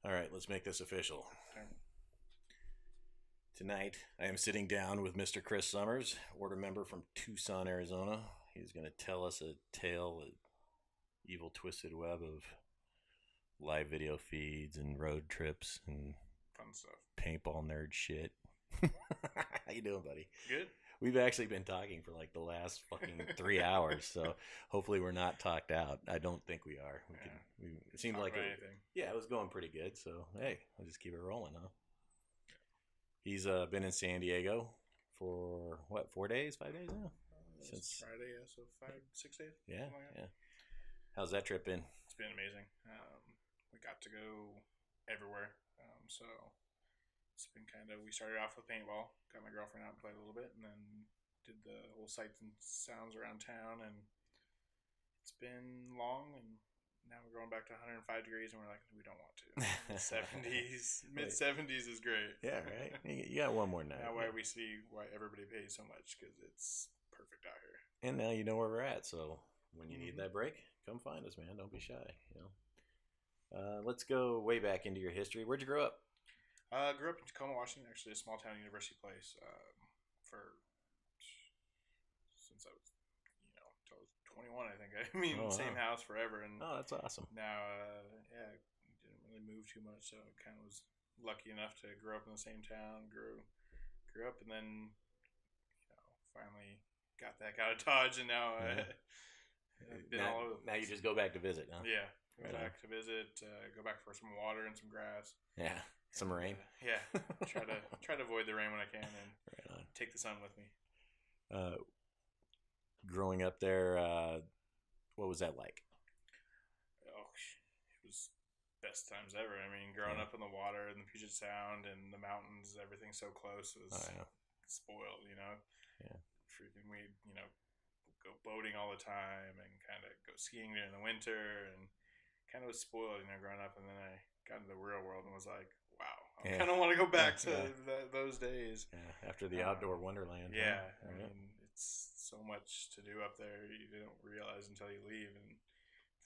All right, let's make this official. Tonight, I am sitting down with Mr. Chris Summers, order member from Tucson, Arizona. He's going to tell us a tale, an evil twisted web of live video feeds and road trips and Fun stuff. paintball nerd shit. How you doing, buddy? Good. We've actually been talking for like the last fucking 3 hours, so hopefully we're not talked out. I don't think we are. It seemed like it was going pretty good. So hey, I'll just keep it rolling, huh? He's been in San Diego for what, 4 days, 5 days now? Since Friday, yeah, so 6 days. Yeah, yeah. How's that trip been? It's been amazing. We got to go everywhere. So it's been we started off with paintball, got my girlfriend out and played a little bit, and then did the whole sights and sounds around town, and it's been long, and now we're going back to 105 degrees, and we're like, we don't want to. 70s, mid-70s is great. Yeah, right? You got one more night. Now we see why everybody pays so much, because it's perfect out here. And now you know where we're at, so when you need that break, come find us, man. Don't be shy, let's go way back into your history. Where'd you grow up? Grew up in Tacoma, Washington, actually a small town university place. Since I was, till I was 21, I think. Same house forever. And that's awesome. Now, didn't really move too much, so I kind of was lucky enough to grow up in the same town. Grew up, and then, finally got the heck out of Dodge, and now I've been all over. Now you just go back to visit, huh? Yeah, go back to visit. Go back for some water and some grass. Yeah. Some rain. Try to avoid the rain when I can, and take the sun with me. Growing up there, what was that like? Oh, it was best times ever. Growing up in the water and the Puget Sound and the mountains, everything so close was spoiled. Yeah. Freaking, we go boating all the time and kind of go skiing during the winter, and kind of was spoiled, growing up. And then I got into the real world and was like, wow, I kind of want to go back to those days. Yeah, after the outdoor wonderland. Yeah, huh? It's so much to do up there. You don't realize until you leave, and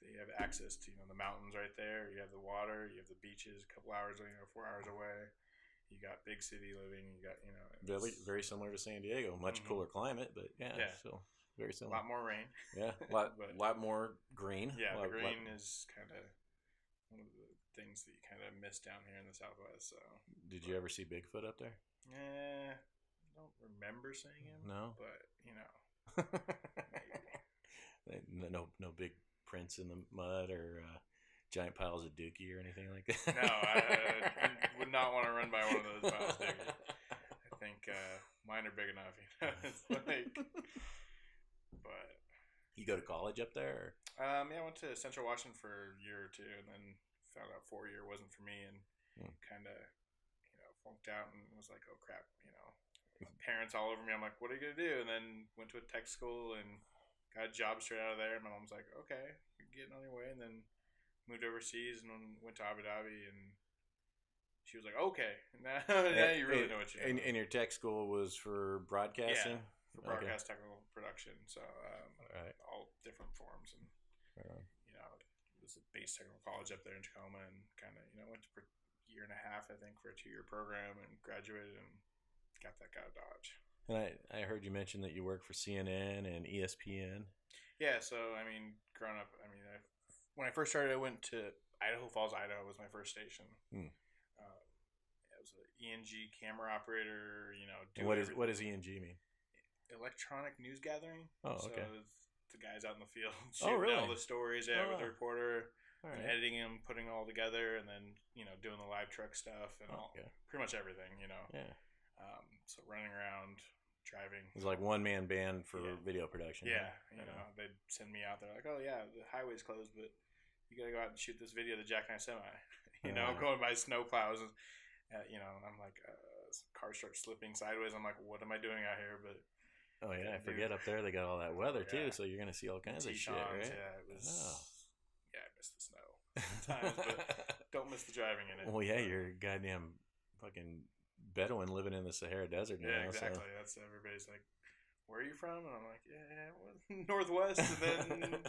you have access to the mountains right there. You have the water. You have the beaches a couple hours, 4 hours away. You got big city living. You got very similar to San Diego. Much cooler climate, but still very similar. A lot more rain. Yeah, lot more green. Yeah, the green is kind of one of the things that you kind of miss down here in the Southwest. So, did you ever see Bigfoot up there? I don't remember seeing him. No, but no big prints in the mud or giant piles of dookie or anything like that. No, I would not want to run by one of those piles of dookie. I think mine are big enough. It's like, but you go to college up there? I went to Central Washington for a year or two, and then found out 4 year wasn't for me, and kind of flunked out, and was like, oh crap, parents all over me. I'm like, what are you gonna do? And then went to a tech school and got a job straight out of there. And my mom's like, okay, you're getting on your way. And then moved overseas and went to Abu Dhabi, and she was like, okay, now you really know what you're doing. And your tech school was for broadcasting? Yeah, for broadcast technical production. So all different forms, and it was a base technical college up there in Tacoma, and kind of went for a year and a half, I think, for a 2 year program, and graduated and got that guy out of Dodge. And I heard you mention that you work for CNN and ESPN. Yeah, so growing up, when I first started, I went to Idaho Falls, Idaho was my first station. I was an ENG camera operator. What does ENG mean? Electronic news gathering. Oh, okay. So the guys out in the field shooting all the stories, with the reporter, and editing them, putting them all together, and then doing the live truck stuff and pretty much everything. Yeah. So running around, driving. It was like one-man band for video production. Yeah, they'd send me out there like, oh yeah, the highway's closed, but you gotta go out and shoot this video of the jackknife semi. Going by snow plows, and and I'm like, car starts slipping sideways. I'm like, what am I doing out here? But I forget up there they got all that weather too, so you're gonna see all kinds of shit, right? Yeah, it was. Yeah, I miss the snow sometimes, but don't miss the driving in it. Well, yeah, you're a goddamn fucking Bedouin living in the Sahara Desert now. Yeah, exactly. So. That's everybody's like, where are you from? And I'm like, Northwest. And then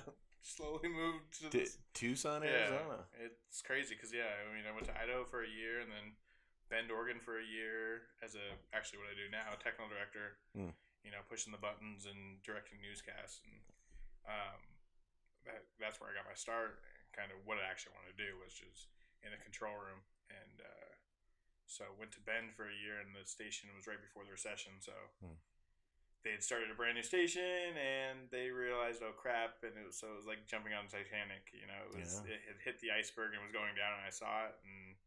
slowly moved to Tucson, Arizona. It's crazy because I mean I went to Idaho for a year and then Bend, Oregon for a year as actually what I do now, technical director. You know, pushing the buttons and directing newscasts, and that's where I got my start. Kind of what I actually wanted to do was just in the control room, and so went to Bend for a year, and the station was right before the recession, so. They had started a brand new station, and they realized, oh crap! And it was like jumping on the Titanic. You know, it had hit the iceberg and was going down, and I saw it, and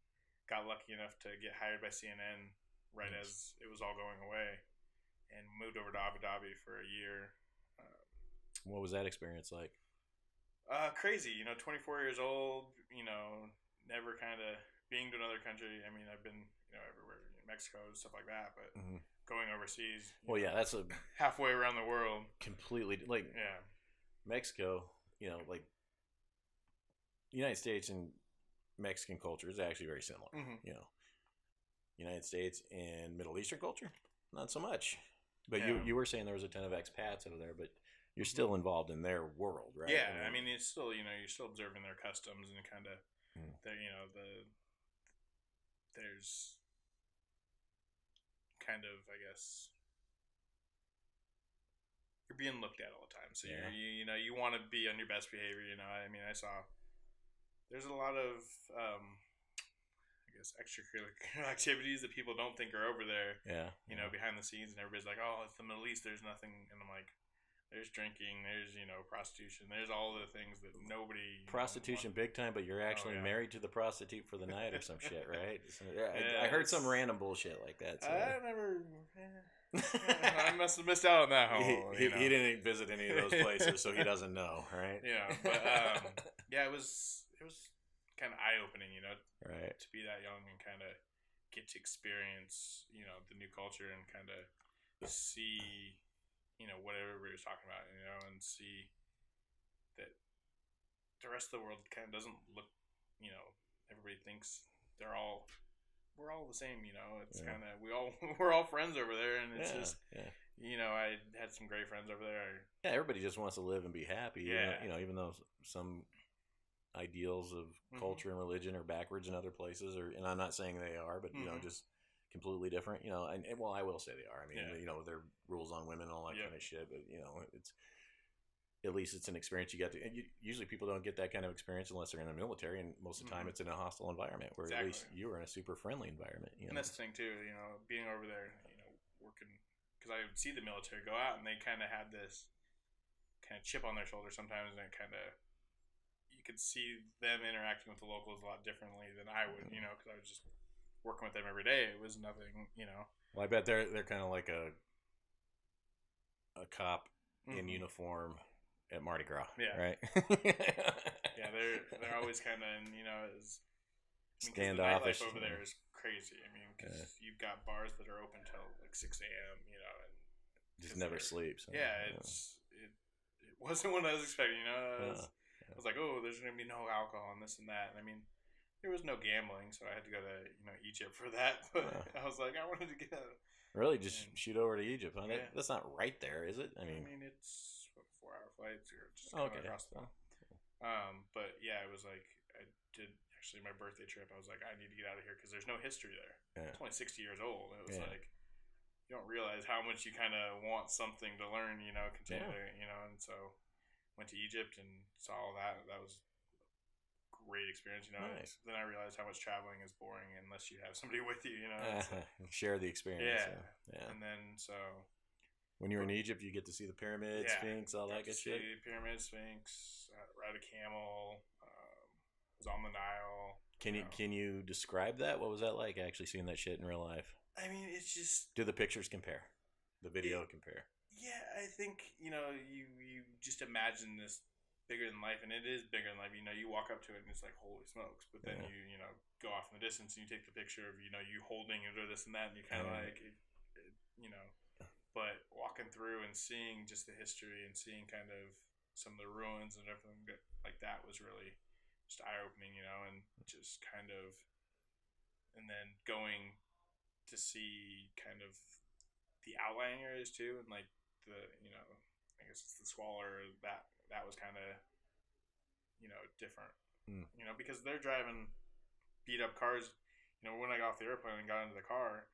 got lucky enough to get hired by CNN right as it was all going away, and moved over to Abu Dhabi for a year. What was that experience like? Crazy. You know, 24 years old. You know, never kind of being to another country. I mean, I've been everywhere, Mexico and stuff like that, but. Going overseas. Well, yeah, that's a halfway around the world. Completely, like Mexico. You know, like United States and Mexican culture is actually very similar. You know, United States and Middle Eastern culture, not so much. But you were saying there was a ton of expats over there, but you're still involved in their world, right? Yeah, I mean it's still you're still observing their customs and kind of there's. Kind of, I guess, you're being looked at all the time. So you want to be on your best behavior. You know, I mean, I saw there's a lot of I guess extracurricular activities that people don't think are over there. Yeah. You know, behind the scenes, and everybody's like, "Oh, it's the Middle East. There's nothing," and I'm like. There's drinking, there's, prostitution, there's all the things that nobody... Prostitution big time, but you're actually married to the prostitute for the night or some shit, right? So, I heard some random bullshit like that. So. I never... I must have missed out on that whole, he didn't visit any of those places, so he doesn't know, right? Yeah, but, it was kind of eye-opening, right. To be that young and kind of get to experience, the new culture and kind of see... what everybody was talking about, and see that the rest of the world kind of doesn't look, everybody thinks we're all the same, it's kind of, we're all friends over there, and it's just, I had some great friends over there. Yeah, everybody just wants to live and be happy, even though some ideals of culture and religion are backwards in other places, and I'm not saying they are, but, just completely different, and well, I will say they are. I mean, there are rules on women and all that kind of shit, but it's at least it's an experience you get to. And usually, people don't get that kind of experience unless they're in the military, and most of the time, it's in a hostile environment. Where at least you were in a super friendly environment. And that's the thing too. Being over there, working because I would see the military go out, and they kind of had this kind of chip on their shoulder sometimes, and it kind of you could see them interacting with the locals a lot differently than I would, because I was just working with them every day. It was nothing, Well, I bet they're kind of like a cop in uniform at Mardi Gras, right? Yeah, they're always kind of, standoffish. The nightlife over there is crazy. I mean, because you've got bars that are open till like 6 a.m. And just never sleeps. Yeah, it wasn't what I was expecting. I was like, oh, there's gonna be no alcohol and this and that. And I mean. There was no gambling, so I had to go to Egypt for that. But I was like, I wanted to get out. Really, just shoot over to Egypt, huh? Yeah. That's not right there, is it? I mean, it's 4-hour flights or just across the. But yeah, it was like I did actually my birthday trip. I was like, I need to get out of here because there's no history there. Yeah. It's only 60 years old. It was like you don't realize how much you kind of want something to learn. Continue to, and so went to Egypt and saw all that. That was. Great experience, Nice. Then I realized how much traveling is boring unless you have somebody with you, Share the experience. Yeah. And then when you're in Egypt, you get to see the pyramids, Sphinx, all that good shit. Pyramid, Sphinx, ride a camel, was on the Nile. Can you describe that? What was that like? Actually seeing that shit in real life? I mean, it's just. Do the pictures compare? The video compare? Yeah, I think you just imagine this. Bigger than life, and it is bigger than life. You walk up to it and it's like holy smokes. But then you go off in the distance and you take the picture of you holding it or this and that, and you kind of like But walking through and seeing just the history and seeing kind of some of the ruins and everything like that was really just eye opening, and just kind of, and then going to see kind of the outlying areas too, and like the I guess it's the squalor that was kind of different, because they're driving beat up cars. When I got off the airplane and got into the car,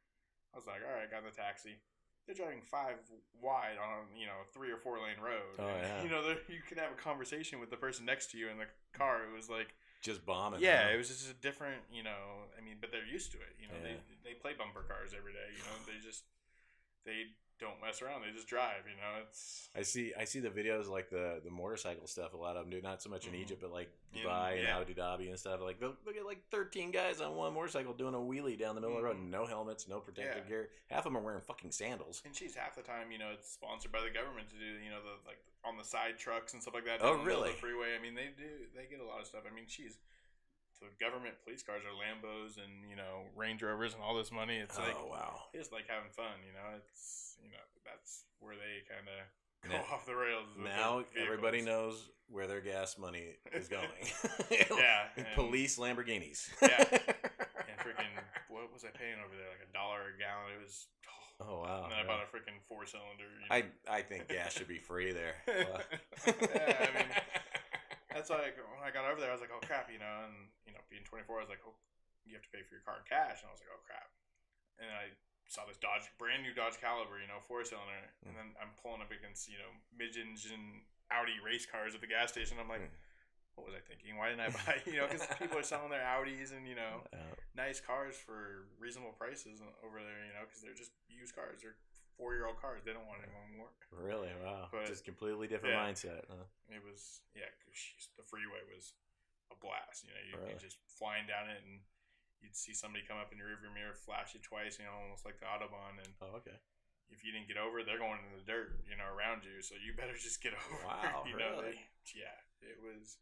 I was like, all right, got in the taxi. They're driving 5 wide on 3 or 4 lane road. Oh, yeah. You could have a conversation with the person next to you in the car. It was like just bombing. Yeah, it was just a different. But they're used to it. They play bumper cars every day. They don't mess around. They just drive. It's. I see the videos like the motorcycle stuff. A lot of them do, not so much in Egypt, but like Dubai and Abu Dhabi and stuff. Like they'll get like 13 guys on one motorcycle doing a wheelie down the middle of the road. No helmets, no protective gear. Half of them are wearing fucking sandals. And half the time, it's sponsored by the government to do the like on the side trucks and stuff like that. Oh, really? The freeway. I mean, they get a lot of stuff. I mean, the government police cars are Lambos and Range Rovers and all this money. It's like, oh wow, it's like having fun. It's that's where they kind of go off the rails. Now everybody knows where their gas money is going. And police Lamborghinis. Yeah, and freaking what was I paying over there? Like $1 a gallon. It was. Oh wow! And then I bought a freaking 4-cylinder. I think gas should be free there. Yeah, I mean. That's like when I got over there, I was like, "Oh crap," and being 24, I was like, "Oh, you have to pay for your car in cash," and I was like, "Oh crap," and I saw this brand new Dodge Caliber, 4-cylinder, and then I'm pulling up against mid-engine Audi race cars at the gas station. I'm like, what was I thinking? Why didn't I buy? Because people are selling their Audis and nice cars for reasonable prices over there, because they're just used cars. They're 4-year-old cars. They don't want anyone more. Really? Wow. But just completely different mindset, huh? It was, because the freeway was a blast. You'd really? be just flying down it, and you'd see somebody come up in your rearview mirror, flash you twice, almost like the Autobahn. And okay. If you didn't get over, they're going into the dirt, around you. So you better just get over. Wow, really? It was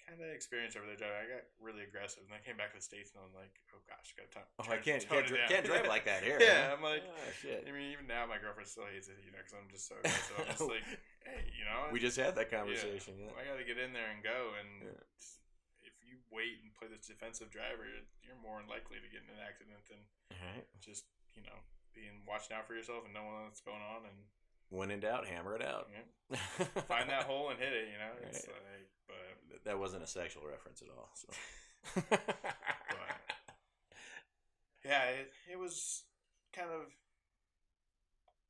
kind of experience over there driving. I got really aggressive, and I came back to the States, and I'm like, oh gosh, got to. I can't drive like that here. Yeah, huh? I'm like, oh, shit. I mean, even now my girlfriend still hates it, because I'm just so aggressive. I'm just like, hey, we just had that conversation. I got to get in there and go, and if you wait and play this defensive driver, you're more likely to get in an accident than just being watching out for yourself and knowing what's going on. And when in doubt, hammer it out. Yeah. Find that hole and hit it. It's like, but that wasn't a sexual reference at all. So, but yeah, it was kind of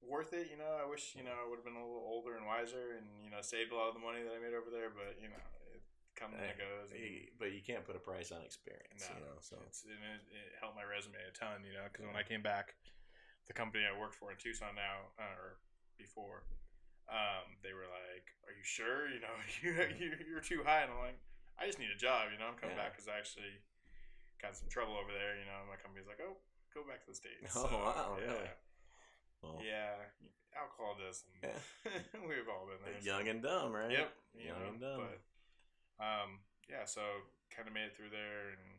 worth it. I wish I would have been a little older and wiser, and saved a lot of the money that I made over there. But it comes and it goes. But you can't put a price on experience. So it helped my resume a ton. Because when I came back, the company I worked for in Tucson now, or before, they were like, "Are you sure? You're too high." And I'm like, "I just need a job. I'm coming back because I actually got some trouble over there. My company's like, oh, go back to the States." Oh, wow, really? Well, yeah, alcohol does. We've all been there. Young and dumb, right? Yep. Young and dumb. But, so kind of made it through there and,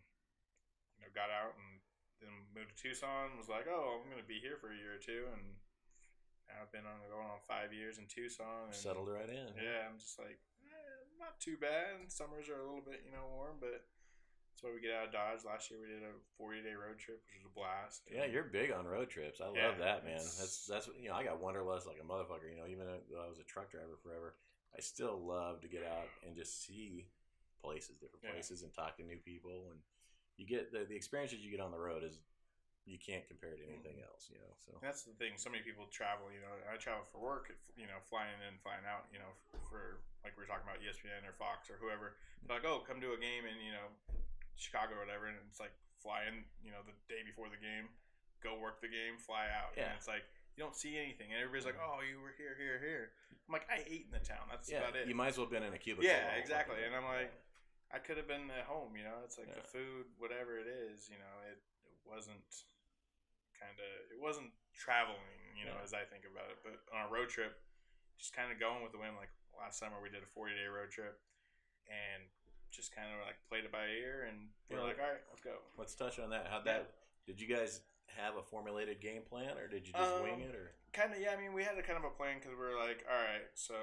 got out and then moved to Tucson. Was like, oh, I'm going to be here for a year or two. And now I've been going on 5 years in Tucson. And, settled right in. Yeah, I'm just like, not too bad. Summers are a little bit, warm, but that's why we get out of Dodge. Last year we did a 40-day road trip, which was a blast. Yeah, you're big on road trips. I love that, man. That's I got wanderlust like a motherfucker. Even though I was a truck driver forever, I still love to get out and just see different places, and talk to new people. And you get the experiences you get on the road is you can't compare it to anything else. So that's the thing. So many people travel. I travel for work. Flying in, flying out. For like we were talking about ESPN or Fox or whoever. They're like, oh, come to a game in Chicago or whatever, and it's like fly in, the day before the game, go work the game, fly out. Yeah. And it's like you don't see anything, and everybody's like, oh, you were here. I'm like, I ate in the town. That's about it. You might as well have been in a cubicle. Yeah, exactly. And I'm like, I could have been at home. It's like the food, whatever it is. It wasn't it wasn't traveling. As I think about it, but on a road trip, just kind of going with the wind. Like last summer, we did a 40-day road trip, and just kind of like played it by ear, and we're like, all right, let's go. Let's touch on that. Did you guys have a formulated game plan, or did you just wing it, or kind of? Yeah, I mean, we had a kind of a plan because we were like, all right, so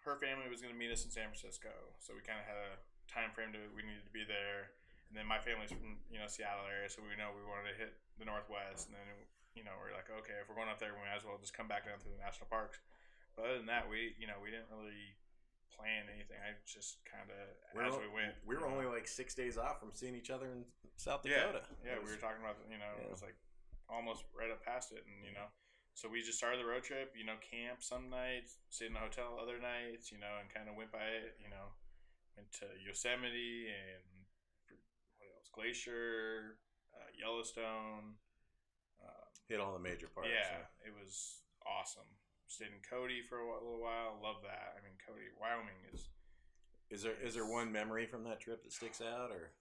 her family was going to meet us in San Francisco, so we kind of had a time frame we needed to be there, and then my family's from Seattle area, so we know we wanted to hit the Northwest, and then we're like, okay, if we're going up there, we might as well just come back down to the national parks. But other than that, we didn't really plan anything. I just kind of we went. We were only like 6 days off from seeing each other in South Dakota. Yeah, we were talking about it was like almost right up past it, and so we just started the road trip. Camp some nights, stayed in a hotel other nights. And kind of went by it. Went to Yosemite and what else? Glacier, Yellowstone. Hit all the major parks. Yeah, it was awesome. Stayed in Cody for a little while. Love that. I mean, Cody, Wyoming is. Is there one memory from that trip that sticks out, or?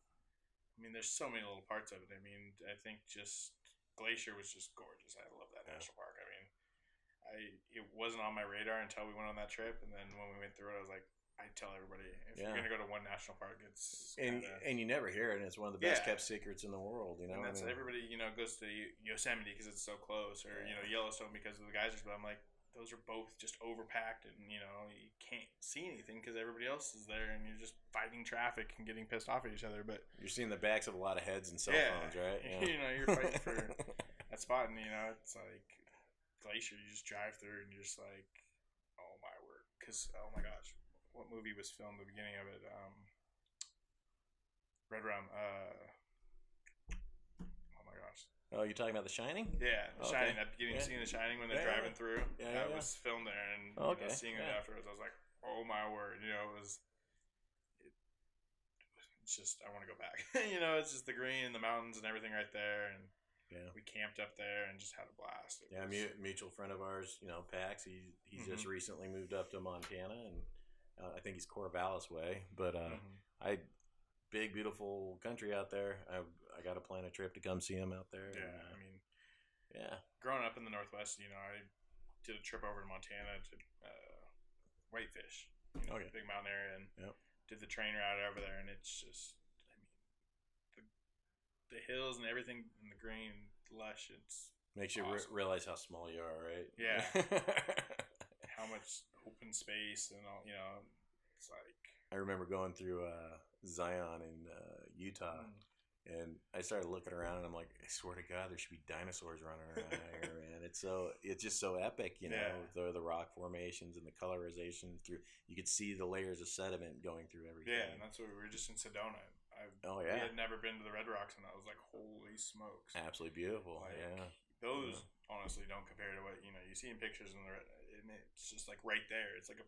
I mean, there's so many little parts of it. I mean, I think just Glacier was just gorgeous. I love that national park. I mean, it wasn't on my radar until we went on that trip, and then when we went through it, I was like, I tell everybody if you're gonna go to one national park, it's and you never hear it, and it's one of the best kept secrets in the world. And that's everybody goes to Yosemite because it's so close, or Yellowstone because of the geysers. But I'm like, those are both just overpacked, and you can't see anything because everybody else is there, and you're just fighting traffic and getting pissed off at each other. But you're seeing the backs of a lot of heads and cell phones, right? Yeah. You're fighting for that spot, and it's like Glacier. You just drive through, and you're just like, oh my word, because oh my gosh, what movie was filmed? The beginning of it, Red Rum. Oh, you're talking about The Shining? Yeah, The Shining. That beginning scene of The Shining when they're driving through. That was filmed there, and seeing it afterwards, I was like, "Oh my word!" It's just I want to go back. It's just the green and the mountains and everything right there, and we camped up there and just had a blast. A mutual friend of ours, Pax. He's just recently moved up to Montana, and I think he's Corvallis way, but big beautiful country out there. I got to plan a trip to come see him out there. Yeah, and, I mean, growing up in the Northwest, I did a trip over to Montana to Whitefish, big mountain area, and did the train route over there, and it's just, I mean, the hills and everything and the green, lush. It's makes you realize how small you are, right? Yeah. How much open space and all, it's like. I remember going through Zion in Utah, and I started looking around, and I'm like, I swear to God, there should be dinosaurs running around here, man. It's just so epic, the rock formations and the colorization through. You could see the layers of sediment going through everything. Yeah, and that's what we were just in Sedona. We had never been to the Red Rocks, and I was like, holy smokes, absolutely beautiful. Those honestly don't compare to what you see in pictures, and it's just like right there. It's like a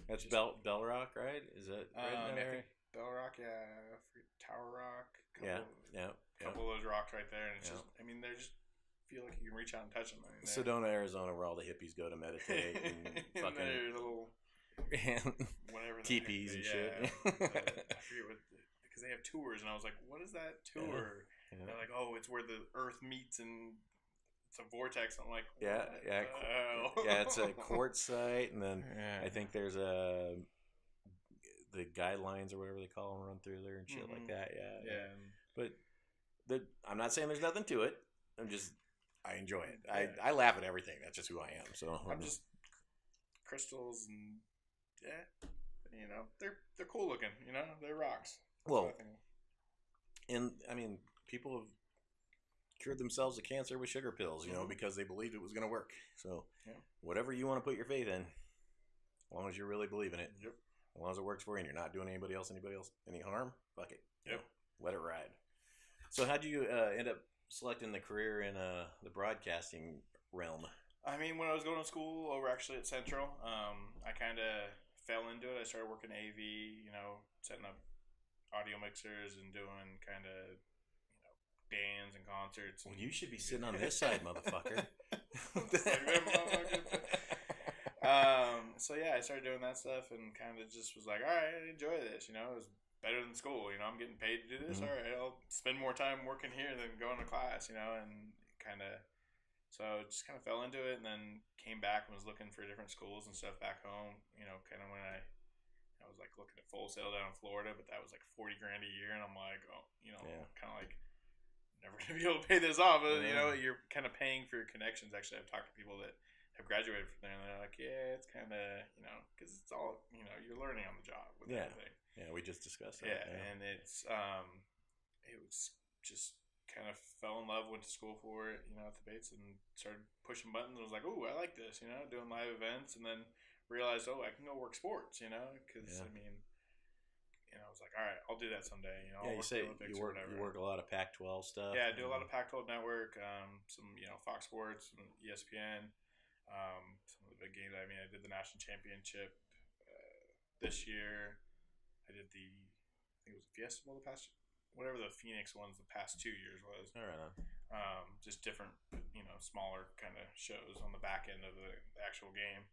That's Bell Rock, right? Is that right there? Bell Rock, Tower Rock. Couple of those rocks right there, and it's just. I mean, they just feel like you can reach out and touch them. I mean, Sedona, Arizona, where all the hippies go to meditate and fucking their little whatever teepees and shit. I forget because they have tours, and I was like, "What is that tour?" And they're like, "Oh, it's where the Earth meets and." It's a vortex. I'm like, it's a quartz site, and then I think there's the guidelines or whatever they call them run through there and shit like that. But I'm not saying there's nothing to it. I enjoy it. I laugh at everything. That's just who I am. So I'm just crystals and they're cool looking. They're rocks. Well, and I mean, people have cured themselves of cancer with sugar pills, because they believed it was going to work. So whatever you want to put your faith in, as long as you really believe in it, as long as it works for you and you're not doing anybody else any harm, fuck it. Let it ride. So how'd you end up selecting the career in the broadcasting realm? I mean, when I was going to school over actually at Central, I kind of fell into it. I started working AV, setting up audio mixers and doing kind of bands and concerts. Well, you should be sitting on this side, motherfucker. So I started doing that stuff and kind of just was like, all right, I enjoy this. It was better than school. I'm getting paid to do this. All right, I'll spend more time working here than going to class. And kind of, so just kind of fell into it, and then came back and was looking for different schools and stuff back home. Kind of when I was like looking at Full Sail down in Florida, but that was like $40,000 a year, and I'm like, kind of like. Never gonna be able to pay this off, but you're kind of paying for your connections. Actually, I've talked to people that have graduated from there, and they're like, "Yeah, it's kind of because it's all you're learning on the job with everything." Yeah, we just discussed that. Yeah, and it's it was just kind of fell in love, went to school for it, at the Bates, and started pushing buttons. And was like, "Ooh, I like this," doing live events, and then realized, I can go work sports, because I mean, I was like, all right, I'll do that someday. I'll you work say the Olympics you or whatever. work a lot of Pac-12 stuff. Yeah, I do a lot of Pac-12 Network, some Fox Sports, some ESPN, some of the big games. I mean, I did the national championship this year. I did I think it was the Fiesta Bowl whatever the Phoenix ones the past 2 years was. All right. Just different, smaller kind of shows on the back end of the actual game,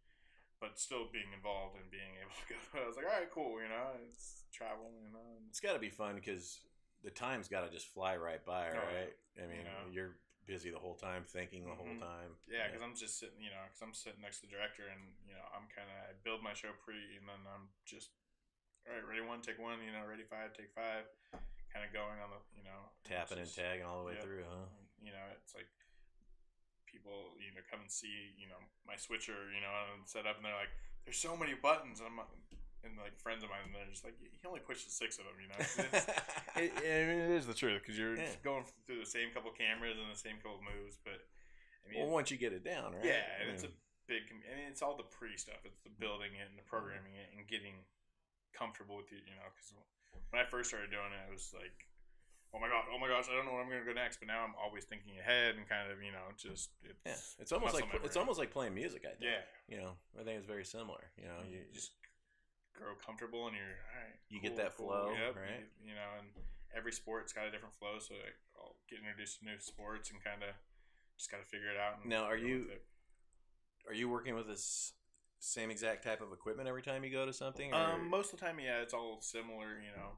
but still being involved and being able to go. I was like, all right, cool. It's travel. It's got to be fun because the time's got to just fly right by, right? I mean, you're busy the whole time, thinking the whole time. Yeah, because I'm just sitting, because I'm sitting next to the director, and I build my show and then I'm just, all right, ready one, take one. Ready five, take five. Kind of going on the, tapping and tagging all the way through, huh? It's like people, come and see, my switcher, and set up, and they're like, there's so many buttons. And like friends of mine, and they're just like, he only pushes 6 of them, I mean, it is the truth because you're going through the same couple cameras and the same couple moves. But I mean, once you get it down, right? Yeah, and it's a big. It's all the pre stuff. It's the building it and the programming it and getting comfortable with it. Because when I first started doing it, I was like, oh my gosh, I don't know where I'm going to go next. But now I'm always thinking ahead and kind of, just it's almost like playing music. I think. Yeah. I think it's very similar. You just grow comfortable and you're all right. You get that flow, right? And every sport's got a different flow. So I'll get introduced to new sports and kind of just got to figure it out. Now, are you working with this same exact type of equipment every time you go to something? Most of the time, yeah, it's all similar. Yeah.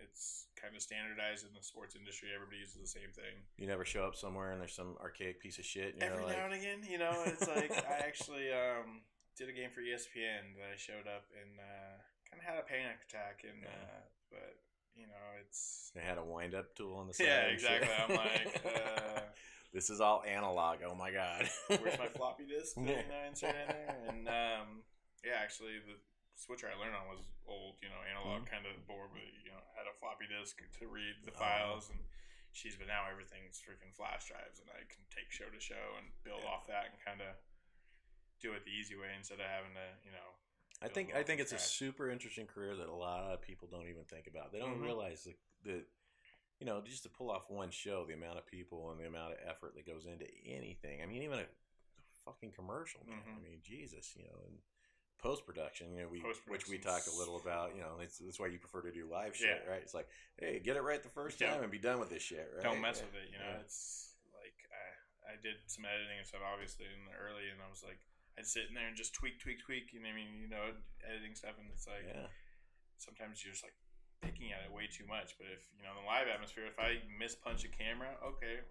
It's kind of standardized in the sports industry. Everybody uses the same thing. You never show up somewhere and there's some archaic piece of shit. And every now and again, it's like I actually did a game for ESPN that I showed up and kind of had a panic attack and but it's they had a wind up tool on the side. Yeah, exactly. I'm like this is all analog. Oh my god. Where's my floppy disk? Insert in there. And actually the switcher I learned on was old, analog kind of board with had a floppy disk to read the files and but now everything's freaking flash drives and I can take show to show and build off that and kind of do it the easy way instead of having to, I think it's a super interesting career that a lot of people don't even think about. They don't realize that just to pull off one show, the amount of people and the amount of effort that goes into anything. I mean, even a fucking commercial, man. I mean, Jesus, and post-production, which we talked a little about, that's why you prefer to do live shit, right? It's like, hey, get it right the first time and be done with this shit, right? Don't mess with it, it's like, I did some editing and stuff, obviously, in the early, and I was like, I'd sit in there and just tweak, editing stuff, and it's like, sometimes you're just like picking at it way too much, but if, in the live atmosphere, if I mispunch a camera, okay,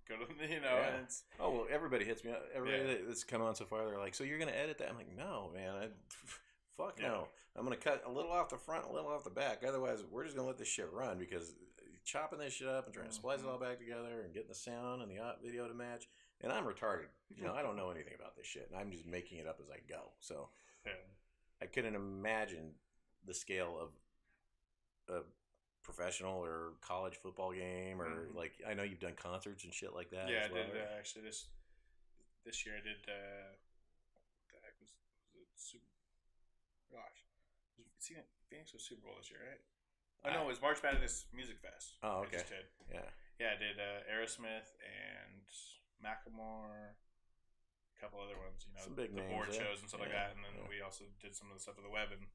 go to, and it's... Oh, well, everybody hits me up. Everybody that's come on so far, they're like, so you're going to edit that? I'm like, no, man, fuck no. I'm going to cut a little off the front, a little off the back. Otherwise, we're just going to let this shit run because chopping this shit up and trying to splice it all back together and getting the sound and the video to match. And I'm retarded. I don't know anything about this shit. And I'm just making it up as I go. So I couldn't imagine the scale of a professional or college football game or like I know you've done concerts and shit like that. Yeah, as well, I did right? actually this year I did what the heck was it Super Phoenix was Super Bowl this year, right? Oh no, it was March Madness Music Fest. Oh, okay. I just did. Yeah, I did Aerosmith and Macklemore, a couple other ones, some big the names, board shows and stuff like that, and then we also did some of the stuff with the web, and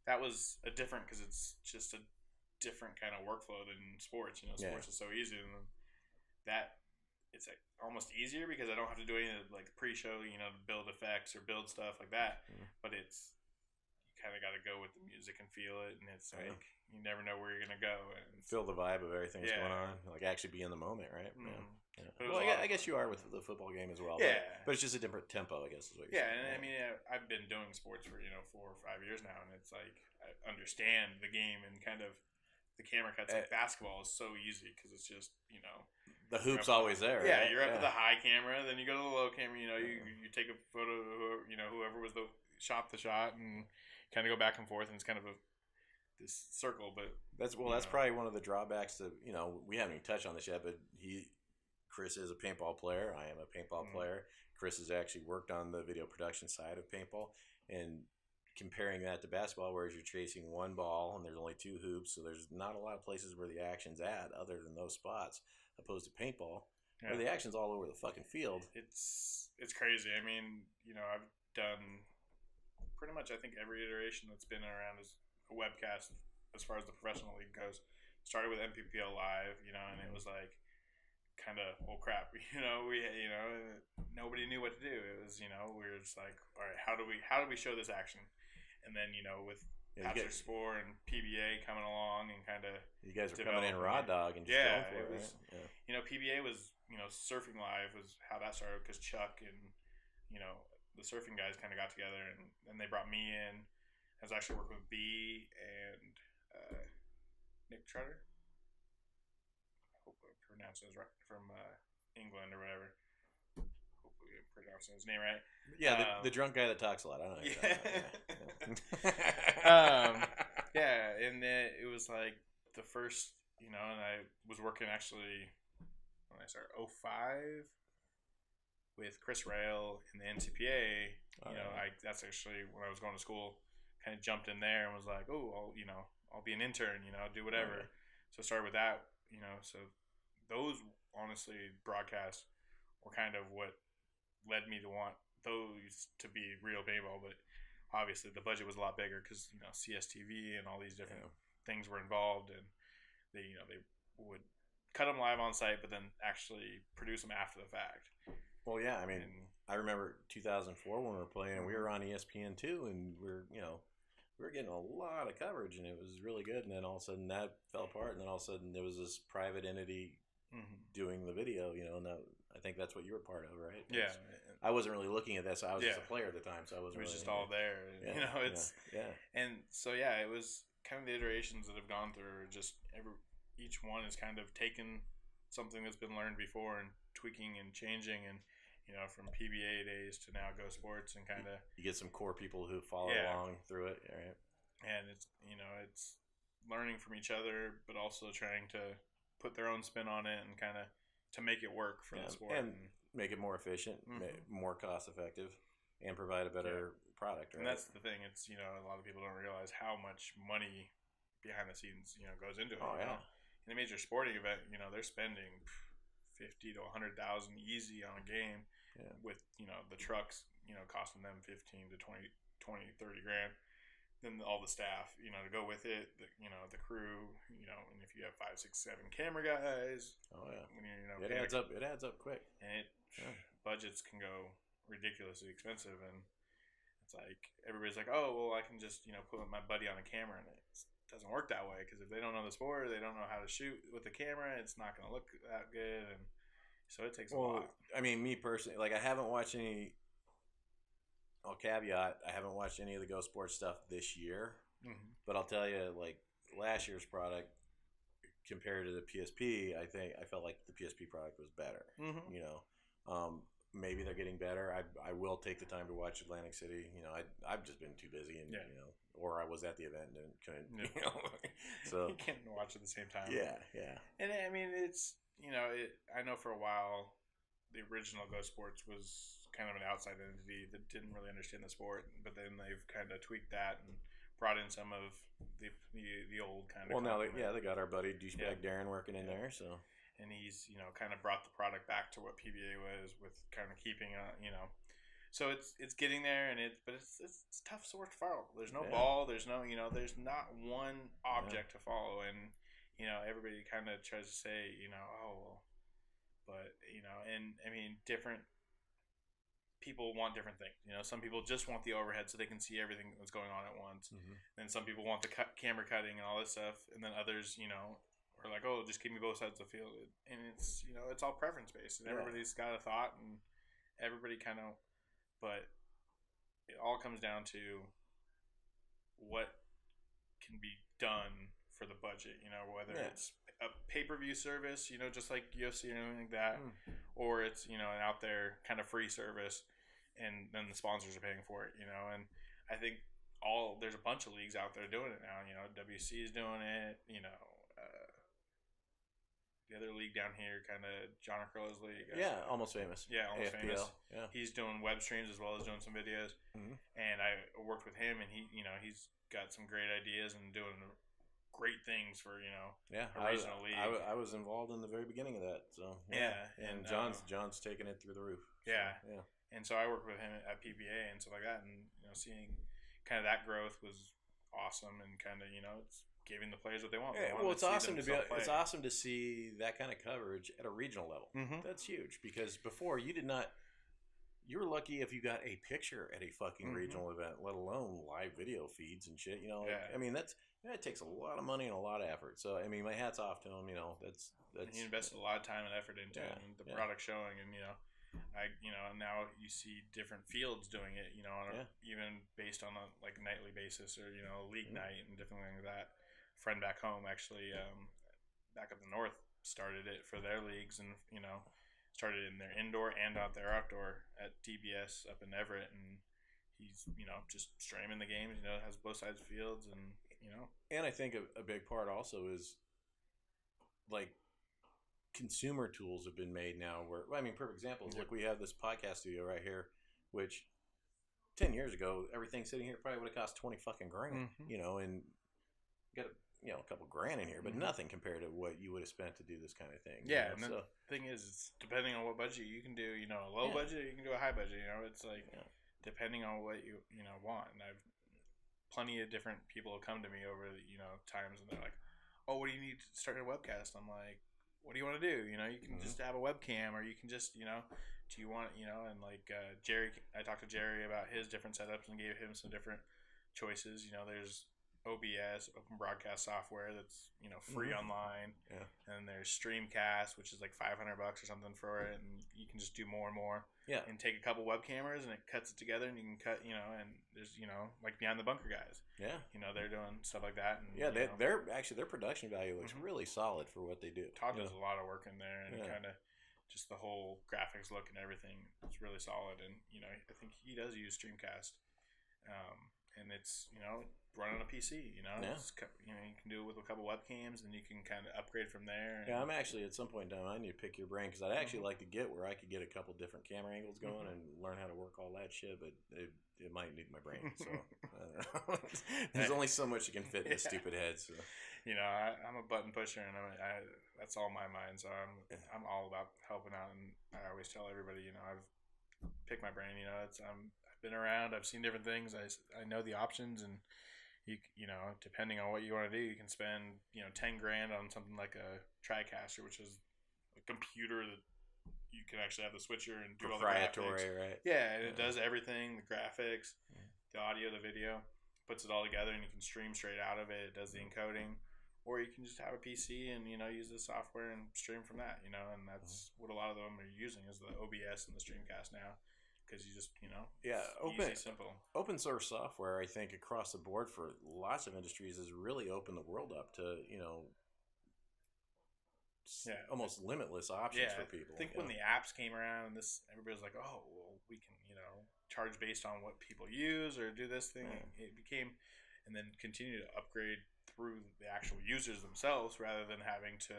that was a different because it's just a different kind of workflow than sports. Sports is so easy, and that it's like almost easier because I don't have to do any of like pre-show, build effects or build stuff like that. But it's you kind of got to go with the music and feel it, and it's like you never know where you're gonna go and feel the vibe of everything that's going on. Like actually be in the moment, right? Yeah. Well, I guess you are with the football game as well. Yeah, but it's just a different tempo, I guess is what you're saying. And I mean, I've been doing sports for 4 or 5 years now, and it's like I understand the game and kind of. The camera cuts like basketball is so easy because it's just the hoop's always there. Yeah, right? You're up at the high camera, then you go to the low camera. You take a photo. Whoever was shot the shot, and kind of go back and forth, and it's kind of this circle. But that's probably one of the drawbacks to we haven't even touched on this yet, but Chris is a paintball player. I am a paintball player. Chris has actually worked on the video production side of paintball, and comparing that to basketball, whereas you're chasing one ball and there's only two hoops, so there's not a lot of places where the action's at other than those spots, opposed to paintball, where the action's all over the fucking field. It's crazy. I mean, I've done pretty much, I think, every iteration that's been around as a webcast as far as the professional league goes. Started with MPPL Live, and it was like kind of, well, crap, nobody knew what to do. It was, we were just like, all right, how do we show this action? And then, with Capture Spore and PBA coming along and kind of, you guys were coming in raw dog and just going for it, was, right? PBA was, Surfing Live was how that started, because Chuck and the surfing guys kind of got together, and then they brought me in. I was actually working with B and Nick Trotter. I hope I pronounced his right, from England or whatever. Hopefully I'm pronouncing his name right. Yeah, the drunk guy that talks a lot. I don't know. And then it was like the first, and I was working actually when I started 2005 with Chris Rail in the NCPA. That's actually when I was going to school. Kind of jumped in there and was like, oh, I'll be an intern, do whatever. So I started with that, so those honestly broadcasts were kind of what led me to want those to be real paintball. But obviously the budget was a lot bigger because, CSTV and all these different things were involved, and they would cut them live on site, but then actually produce them after the fact. Well, yeah, I mean, I remember 2004 when we were playing, we were on ESPN2, and we were getting a lot of coverage, and it was really good. And then all of a sudden that fell apart, and then all of a sudden there was this private entity doing the video, and I think that's what you were part of, right? Yeah. I wasn't really looking at that, so I was just a player at the time, so I wasn't. It was really, just all there, yeah. And so it was kind of the iterations that have gone through. Just each one has kind of taken something that's been learned before and tweaking and changing, and from PBA days to now Go Sports, and kind of you get some core people who follow along through it, right? And it's it's learning from each other, but also trying to put their own spin on it and kind of to make it work for the sport and make it more efficient, more cost effective, and provide a better product. Right? And that's the thing. It's a lot of people don't realize how much money behind the scenes goes into it. Oh yeah. In a major sporting event, they're spending $50,000 to $100,000 easy on a game. Yeah. With the trucks costing them 15 to 20, 30 grand, then all the staff to go with it, the crew, and if you have 5, 6, 7 camera guys, it adds up quick, and budgets can go ridiculously expensive, and it's like everybody's like, oh well, I can just put my buddy on a camera, and it doesn't work that way, because if they don't know the sport, they don't know how to shoot with the camera, it's not going to look that good, and so it takes a lot. I mean, me personally, I haven't watched any. I'll caveat, I haven't watched any of the Go Sports stuff this year, but I'll tell you, last year's product compared to the PSP, I felt like the PSP product was better. Maybe they're getting better. I will take the time to watch Atlantic City. I've just been too busy, and or I was at the event and couldn't. So you can't watch at the same time. Yeah. And I mean, it's. I know for a while, the original Go Sports was kind of an outside entity that didn't really understand the sport, but then they've kind of tweaked that and brought in some of the old kind of. Well, now they got our buddy douchebag Darren working in there, so. And he's kind of brought the product back to what PBA was, with kind of keeping So it's getting there, but it's tough sport to follow. There's no ball. There's no there's not one object to follow, and. Everybody kind of tries to say, oh, well, but, and I mean, different people want different things. Some people just want the overhead so they can see everything that's going on at once. Then some people want the camera cutting and all this stuff. And then others, are like, oh, just give me both sides of the field. And it's, it's all preference based. And everybody's got a thought, and everybody kind of, but it all comes down to what can be done for the budget, whether it's a pay-per-view service, just like UFC or anything like that, or it's, an out there kind of free service, and then the sponsors are paying for it, and I think there's a bunch of leagues out there doing it now, WC is doing it, the other league down here, kind of John Acrole's league. Yeah, Almost Famous. Yeah, Almost AFPL. Famous. Yeah. He's doing web streams as well as doing some videos. Mm-hmm. And I worked with him, and he's got some great ideas and doing great things for a regional league. I was involved in the very beginning of that. So and John's taking it through the roof. Yeah. So, yeah. And so I worked with him at PBA and stuff like that, and seeing kind of that growth was awesome, and kind of it's giving the players what they want. Yeah, well, it's awesome it's awesome to see that kind of coverage at a regional level. Mm-hmm. That's huge, because before you were lucky if you got a picture at a fucking regional event, let alone live video feeds and shit. I mean that takes a lot of money and a lot of effort. So I mean, my hat's off to him. That's he invested a lot of time and effort into it, and the product showing, and now you see different fields doing it, even based on a nightly basis, or league night and different things like that. Friend back home actually, back up the north, started it for their leagues, and started in their indoor and out their outdoor at TBS up in Everett, and he's just streaming the games, has both sides of fields, and and I think a big part also is consumer tools have been made now where, I mean, perfect example is, look, we have this podcast studio right here, which 10 years ago, everything sitting here probably would have cost 20 fucking grand, and got a couple grand in here, but nothing compared to what you would have spent to do this kind of thing. Yeah. And the thing is, it's depending on what budget you can do, a low budget, you can do a high budget, it's depending on what you want. And I've plenty of different people have come to me over times, and they're like, oh, what do you need to start a webcast? I'm like, what do you want to do? You can just have a webcam, or you can just, do you want, and Jerry, I talked to Jerry about his different setups and gave him some different choices. There's OBS, Open Broadcast Software, that's, free online. Yeah. And there's Streamcast, which is like $500 or something for it. And you can just do more and more. Yeah. And take a couple web cameras, and it cuts it together, and you can cut, and there's, like Beyond the Bunker guys. Yeah. They're doing stuff like that. And, yeah, they're actually, their production value looks really solid for what they do. Todd does a lot of work in there, and kind of just the whole graphics look and everything is really solid. And, I think he does use Streamcast. And it's, run on a PC, It's, you can do it with a couple webcams, and you can kind of upgrade from there. Yeah, I'm actually, at some point down, I need to pick your brain, because I'd actually like to get where I could get a couple different camera angles going and learn how to work all that shit, but it might need my brain, so I don't know. There's only so much you can fit in this stupid head, so. I'm a button pusher, and that's all my mind, so I'm all about helping out, and I always tell everybody, I've picked my brain, I've been around, I've seen different things, I know the options, and you depending on what you want to do, you can spend, $10 grand on something like a TriCaster, which is a computer that you can actually have the switcher and do all the graphics. Right? Yeah, and it does everything, the graphics, the audio, the video, puts it all together, and you can stream straight out of it. It does the encoding. Or you can just have a PC and, use the software and stream from that, and that's what a lot of them are using, is the OBS and the Streamcast now. Because you just, easy, simple. Open source software, I think, across the board for lots of industries has really opened the world up to, almost limitless options for people. I think when the apps came around, everybody was like, oh, well, we can, charge based on what people use or do this thing. It became, and then continue to upgrade through the actual users themselves, rather than having to,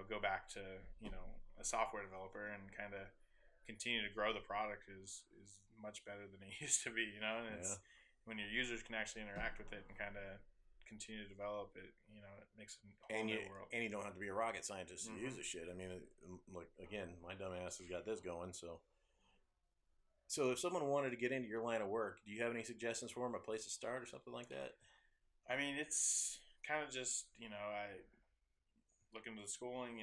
go back to, a software developer, and kind of continue to grow the product is much better than it used to be, and it's when your users can actually interact with it and kind of continue to develop it, it makes a whole new world. And you don't have to be a rocket scientist to use this shit. I mean, look, again, my dumb ass has got this going, so if someone wanted to get into your line of work, do you have any suggestions for them, a place to start or something like that? I mean, it's kind of just, I look into the schooling,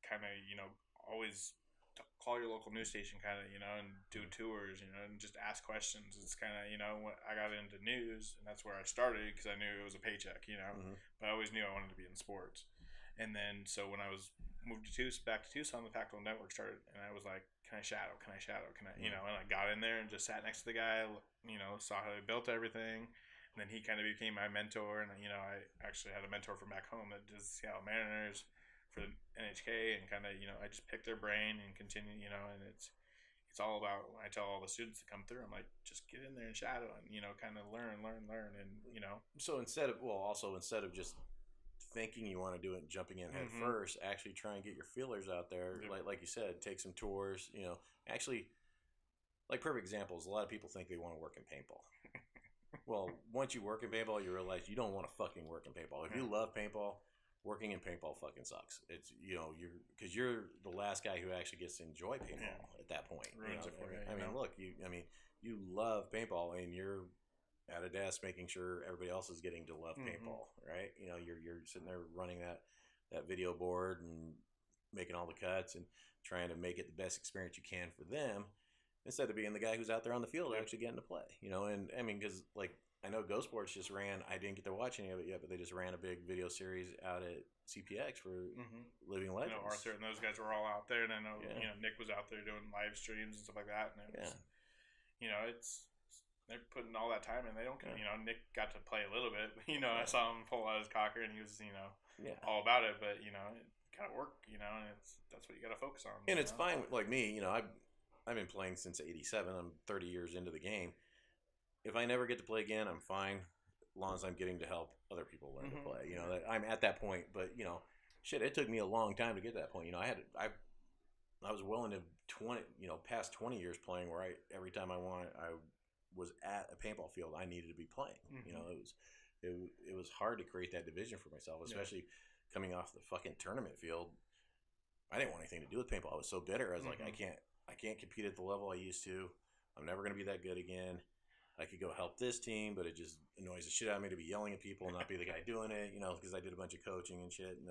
kind of, always call your local news station, kind of, and do tours, and just ask questions. It's kind of, when I got into news, and that's where I started, because I knew it was a paycheck, but I always knew I wanted to be in sports. And then, so when I was moved back to Tucson, the Pac-12 Network started, and I was like, can I shadow? Can I, and I got in there and just sat next to the guy, saw how he built everything. And then he kind of became my mentor, and, I actually had a mentor from back home that does Seattle Mariners for the NHK, and kind of, I just pick their brain and continue, and it's all about, when I tell all the students to come through, I'm like, just get in there and shadow, and, kind of learn, and, So instead of just thinking you want to do it and jumping in head first, actually try and get your feelers out there. Like you said, take some tours, actually, like perfect examples, a lot of people think they want to work in paintball. Well, once you work in paintball, you realize you don't want to fucking work in paintball. If you love paintball, working in paintball fucking sucks. It's because you're the last guy who actually gets to enjoy paintball at that point. Ruins it for you. I mean, look, you love paintball and you're at a desk making sure everybody else is getting to love paintball, right? You're sitting there running that video board and making all the cuts and trying to make it the best experience you can for them, instead of being the guy who's out there on the field actually getting to play. And I mean, because like I know Go Sports just ran. I didn't get to watch any of it yet, but they just ran a big video series out at CPX for Living Legends. Arthur and those guys were all out there, and I know Nick was out there doing live streams and stuff like that. And it was, it's. They're putting all that time in. They don't, Nick got to play a little bit. I saw him pull out his cocker, and he was, all about it. But it gotta work, and that's what you gotta focus on. And it's fine. Like me, I've been playing since '87. I'm 30 years into the game. If I never get to play again, I'm fine, as long as I'm getting to help other people learn to play. I'm at that point. But shit, it took me a long time to get to that point. I was willing to past 20 years playing where every time I was at a paintball field, I needed to be playing. It was hard to create that division for myself, especially coming off the fucking tournament field. I didn't want anything to do with paintball. I was so bitter. I was like, I can't compete at the level I used to. I'm never going to be that good again. I could go help this team, but it just annoys the shit out of me to be yelling at people and not be the guy doing it, because I did a bunch of coaching and shit. And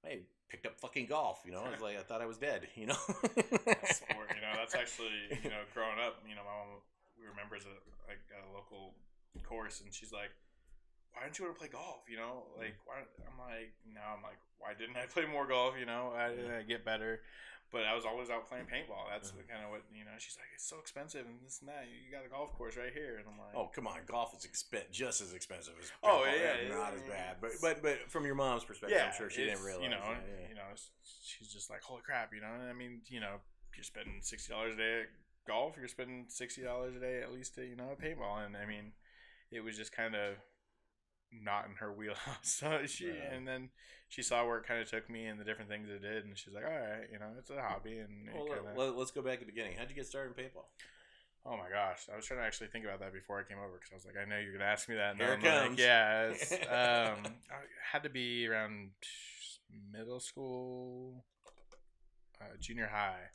I picked up fucking golf, I was like, I thought I was dead, That's sport, that's actually, growing up, my mom, we were members of like a local course, and she's like, why don't you want to play golf? Why? I'm like, why didn't I play more golf? Why didn't I get better? But I was always out playing paintball. That's kind of what, she's like, it's so expensive and this and that. You got a golf course right here. And I'm like, oh, come on. Golf is just as expensive as paintball. Oh, yeah. Not as bad. But from your mom's perspective, I'm sure she didn't realize she's just like, holy crap, And I mean, you're spending $60 a day at golf. You're spending $60 a day at least at, at paintball. And I mean, it was just kind of not in her wheelhouse. So and then she saw where it kind of took me and the different things it did, and she's like, all right, it's a hobby. And let's go back to the beginning. How'd you get started in paintball? Oh my gosh, I was trying to actually think about that before I came over, because I was like, I know you're gonna ask me that. And Here it comes. Like, I had to be around middle school, junior high.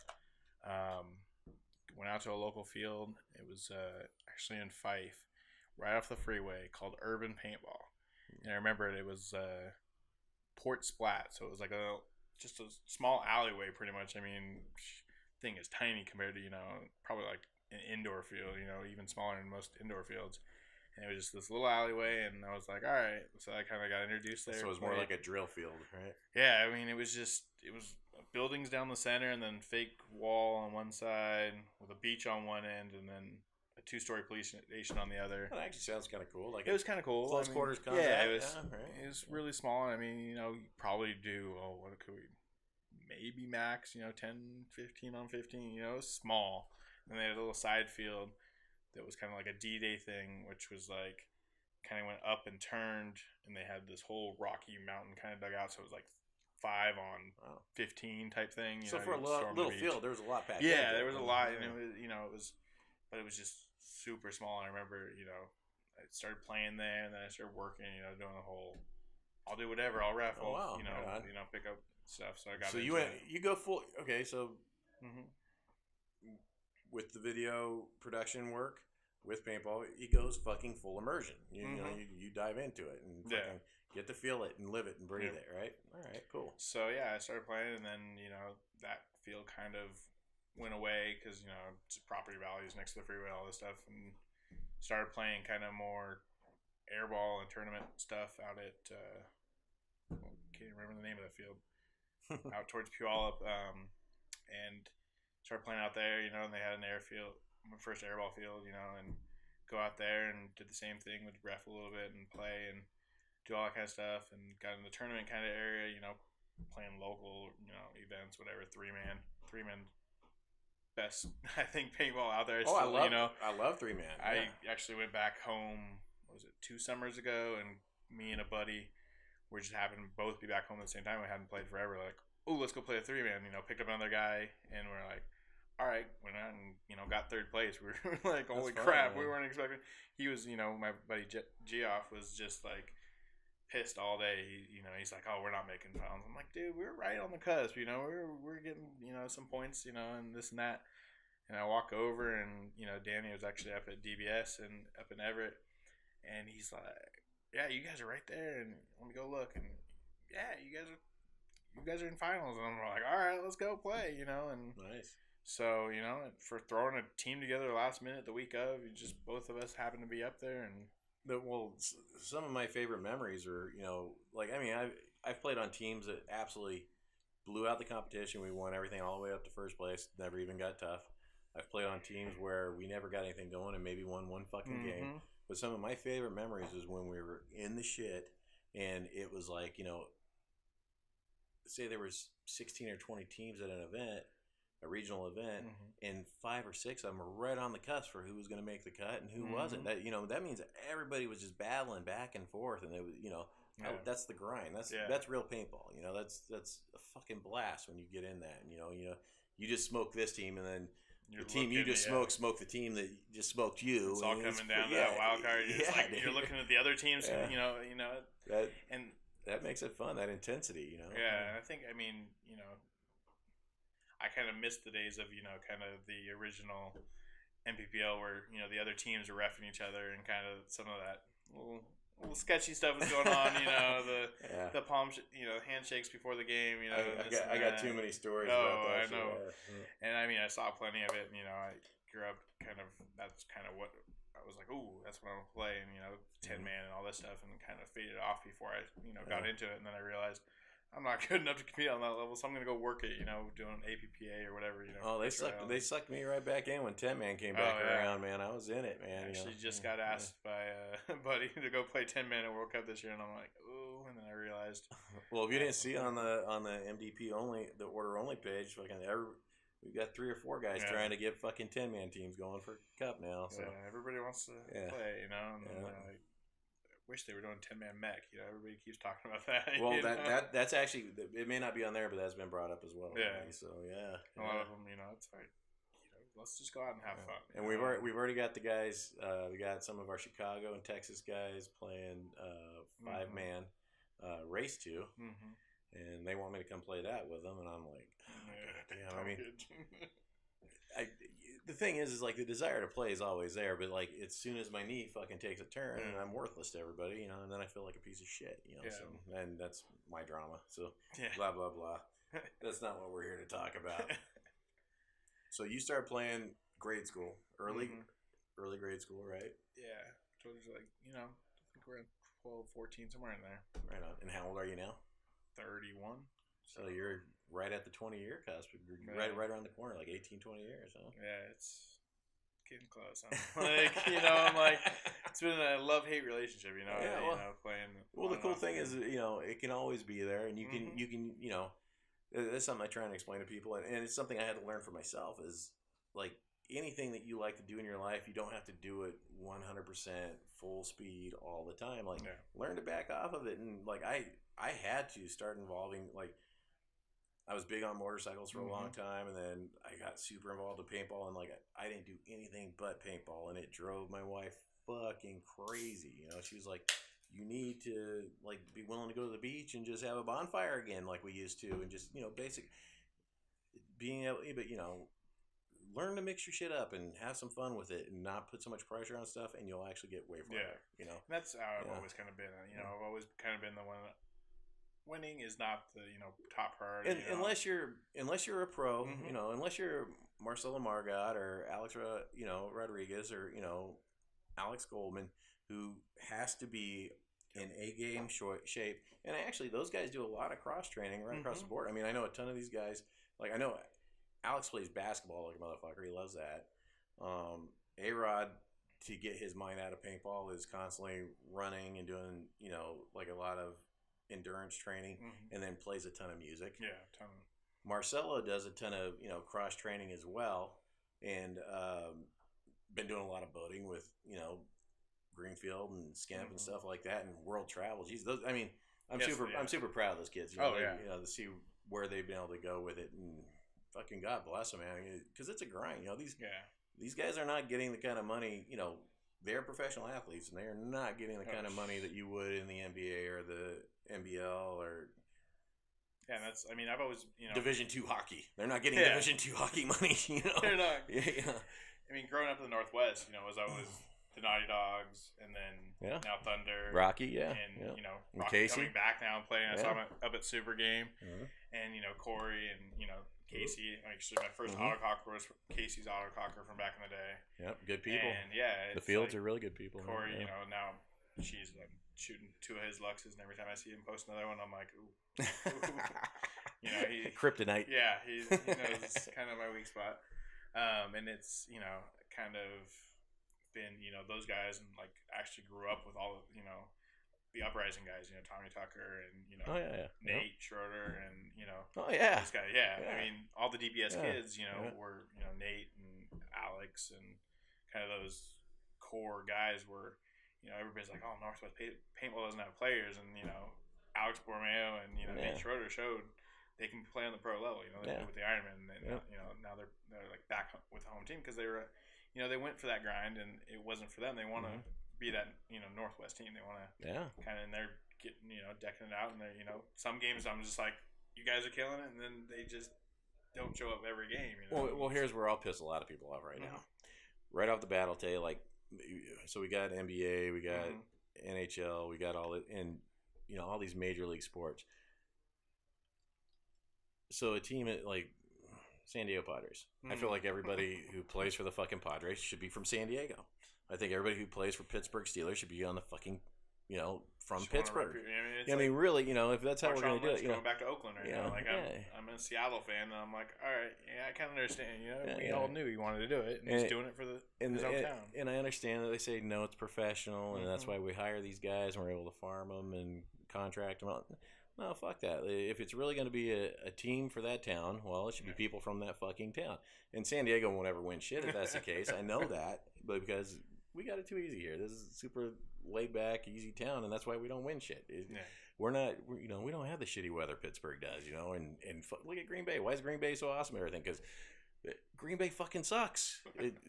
Went out to a local field. It was actually in Fife, right off the freeway, called Urban Paintball. And I remember it was Port Splat, so it was like just a small alleyway pretty much. I mean, thing is tiny compared to, probably like an indoor field, even smaller than most indoor fiels. And it was just this little alleyway, and I was like, all right. So I kind of got introduced there. So it was more like a drill field, right? Yeah, I mean, it was buildings down the center, and then fake wall on one side with a beach on one end, and then a 2-story police station on the other. That actually sounds kind of cool. Like it was kind of cool. Close quarters combat. Yeah, it was really small. I mean, you probably do, what could we, maybe max, 10, 15 on 15, it was small. And they had a little side field that was kind of like a D-Day thing, which was like, kind of went up and turned, and they had this whole rocky mountain kind of dug out, so it was like 5 on 15 type thing. So for a little field, there was a lot back there. Yeah, there was a lot, and it was, but it was just super small. And I remember, I started playing there, and then I started working, doing the whole, I'll do whatever, I'll raffle, pick up stuff. So I got. So you go full. Okay, so with the video production work with paintball, it goes fucking full immersion. You dive into it and fucking get to feel it and live it and breathe it, right? All right, cool. So I started playing, and then that field kind of went away because property values next to the freeway, all this stuff, and started playing kind of more airball and tournament stuff out at can't remember the name of the field, out towards Puyallup, and started playing out there, and they had an airfield, my first airball field, and go out there and did the same thing, would ref a little bit and play and do all that kind of stuff, and got in the tournament kind of area, playing local, events, whatever, three-man best, I think, paintball out there. I love 3-man. I actually went back home, 2 summers ago, and me and a buddy we just happened to both be back home at the same time. We hadn't played forever. Like, oh, let's go play a 3-man. Picked up another guy, and we're like, all right, went out and got third place. We were like, holy crap, we weren't expecting. He was, my buddy Geoff was just like pissed all day. He's like, oh, we're not making finals. I'm like, dude, we're right on the cusp. We're getting some points, and this and that. And I walk over, and Danny was actually up at DBS and up in Everett, and he's like, yeah, you guys are right there, and let me go look, and yeah, you guys are in finals, and I'm like, all right, let's go play, and nice. So for throwing a team together last minute the week of, both of us happened to be up there, and some of my favorite memories are I've played on teams that absolutely blew out the competition. We won everything all the way up to first place, never even got tough. I've played on teams where we never got anything going and maybe won one fucking game. But some of my favorite memories is when we were in the shit and it was like, say there was 16 or 20 teams at an event, a regional event, and 5 or 6 of them were right on the cusp for who was going to make the cut and who wasn't. That that means that everybody was just battling back and forth, and it was that's the grind. That's real paintball. That's a fucking blast when you get in that. And, you just smoke this team, and then the team you just smoked the team that just smoked you. It's all coming down to that wild card. You're looking at the other teams. And that makes it fun. That intensity. Yeah, and I think I kind of missed the days of kind of the original MPPL where the other teams were reffing each other and kind of some of that little sketchy stuff was going on. The palm handshakes before the game. I got too many stories about that. I know. And I saw plenty of it. And, I grew up that's kind of what I was like. Ooh, that's what I'm gonna play. And 10-man and all this stuff, and kind of faded off before I got into it. And then I realized I'm not good enough to compete on that level, so I'm gonna go work it. Doing APPA or whatever. Oh, they sucked me right back in when 10-man came back around, man. I was in it, man. I actually just got asked by a buddy to go play 10-man at World Cup this year, and I'm like, ooh. And then I realized. Well, if you didn't see on the MDP only, the order only page, we've got 3 or 4 guys trying to get fucking 10-man teams going for Cup now. So everybody wants to play, And then like, wish they were doing 10-man mech. Everybody keeps talking about that. Well, that's actually, it may not be on there, but that's been brought up as well. Yeah. Already, so yeah, a lot of them. It's like, let's just go out and have fun. And we've already got the guys. We got some of our Chicago and Texas guys playing 5-man race 2, and they want me to come play that with them, and I'm like, damn. I mean, the thing is like the desire to play is always there, but like as soon as my knee fucking takes a turn, and I'm worthless to everybody, and then I feel like a piece of shit, So, and that's my drama. So blah blah blah. That's not what we're here to talk about. So you start playing grade school, early grade school, right? Yeah, towards like I think we're at 12, 14, somewhere in there. Right on. And how old are you now? 31. So you're right at the 20-year cusp. Right around the corner, like 18, 20 years, huh? Yeah, it's getting close. I'm like, it's been a love-hate relationship, playing. Well, the cool thing is, it can always be there, and you can, that's something I try and explain to people, and it's something I had to learn for myself is, like, anything that you like to do in your life, you don't have to do it 100% full speed all the time. Like, learn to back off of it, and, like, I had to start involving, like, I was big on motorcycles for a long time, and then I got super involved with paintball, and like I didn't do anything but paintball, and it drove my wife fucking crazy. She was like, "You need to like be willing to go to the beach and just have a bonfire again, like we used to, and just basic being able, but learn to mix your shit up and have some fun with it, and not put so much pressure on stuff, and you'll actually get way farther. And that's how I've always kind of been. I've always kind of been the one that. Winning is not the top priority. Unless you're a pro, unless you're Marcelo Margot or Alex Rodriguez or Alex Goldman, who has to be in a game shape. And actually, those guys do a lot of cross training right across the board. I mean, I know a ton of these guys. Like I know Alex plays basketball like a motherfucker. He loves that. A-Rod, to get his mind out of paintball, is constantly running and doing like a lot of endurance training, and then plays a ton of music. Yeah, a ton. Marcelo does a ton of cross training as well, and been doing a lot of boating with Greenfield and Skimp and stuff like that, and world travel. Geez, I'm super proud of those kids. You know, to see where they've been able to go with it, and fucking God bless them, man. Because it's a grind. You know, these guys are not getting the kind of money. You know, they're professional athletes, and they are not getting the kind of money that you would in the NBA or the NBL or. Yeah, and that's. I mean, I've always Division II hockey. They're not getting Division II hockey money. You know, they're not. Yeah. I mean, growing up in the Northwest, was always the Naughty Dogs, and then now Thunder, Rocky, and Rocky Casey coming back now and playing. I saw him up at Super Game, and Corey and Casey. Actually, my first autococker was Casey's autococker from back in the day. Yep, good people. And the Fields are really good people. Corey, now she's shooting 2 of his Luxes, and every time I see him post another one, I'm like, ooh. He kryptonite. Yeah, he knows it's kind of my weak spot. And it's kind of been those guys, and actually grew up with all of the Uprising guys, Tommy Tucker and Nate Schroeder and these guys. I mean, all the DBS kids were Nate and Alex and kind of those core guys were everybody's like, oh, Northwest Paintball doesn't have players, and Alex Borromeo and Nate Schroeder showed they can play on the pro level. They did with the Ironman, and now they're like back with the home team because they were they went for that grind, and it wasn't for them. They want to be that Northwest team. They want to kind of, and they're getting decking it out, and they're some games I'm just like, you guys are killing it, and then they just don't show up every game. Well, here's where I'll piss a lot of people off right now. Right off the bat, I'll tell you, so we got NBA, we got NHL, we got all it, and all these major league sports. So a team like San Diego Padres. I feel like everybody who plays for the fucking Padres should be from San Diego. I think everybody who plays for Pittsburgh Steelers should be on the fucking, from Pittsburgh. I mean, really, if that's how we're going to do it. Going back to Oakland right now. I'm a Seattle fan, and I'm like, all right, I kind of understand. We all knew he wanted to do it, and he's doing it for his hometown. And I understand that they say, no, it's professional, and that's why we hire these guys, and we're able to farm them and contract them out. No, fuck that. If it's really going to be a team for that town, well, it should be people from that fucking town. And San Diego won't ever win shit if that's the case. I know that, but because we got it too easy here. This is a super laid back, easy town, and that's why we don't win shit. We're not, we don't have the shitty weather Pittsburgh does, and look at Green Bay. Why is Green Bay so awesome? Everything because Green Bay fucking sucks.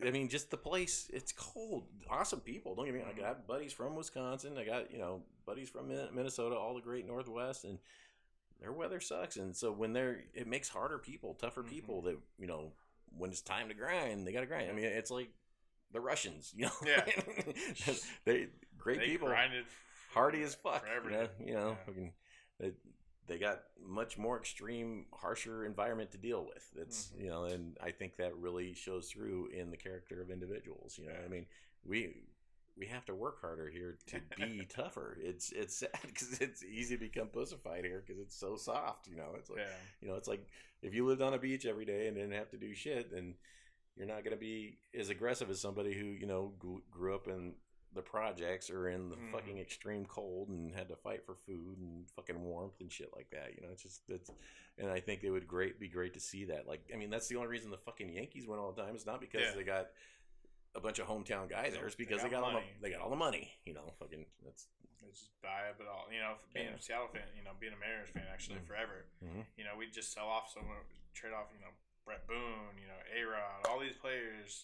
I mean, just the place. It's cold. Awesome people. Don't get me wrong. I got buddies from Wisconsin. I got buddies from Minnesota. All the great Northwest, and their weather sucks. And so when it makes harder people, tougher people that when it's time to grind, they got to grind. I mean, it's like the Russians. Yeah, they people. Grinded hardy as fuck. Forever. They got much more extreme, harsher environment to deal with. It's and I think that really shows through in the character of individuals. I mean, we have to work harder here to be tougher. It's sad because it's easy to become pussified here because it's so soft. It's like it's like if you lived on a beach every day and didn't have to do shit, then you're not going to be as aggressive as somebody who grew up in the projects or in the fucking extreme cold and had to fight for food and fucking warmth and shit like that. It's just and I think it would be great to see that. Like, I mean, that's the only reason the fucking Yankees win all the time. It's not because they got a bunch of hometown guys there. It's because they got all the money. Fucking that's. They just buy up it all. Being a Seattle fan, being a Mariners fan actually forever. We'd just sell off trade off, Brett Boone, A-Rod, all these players,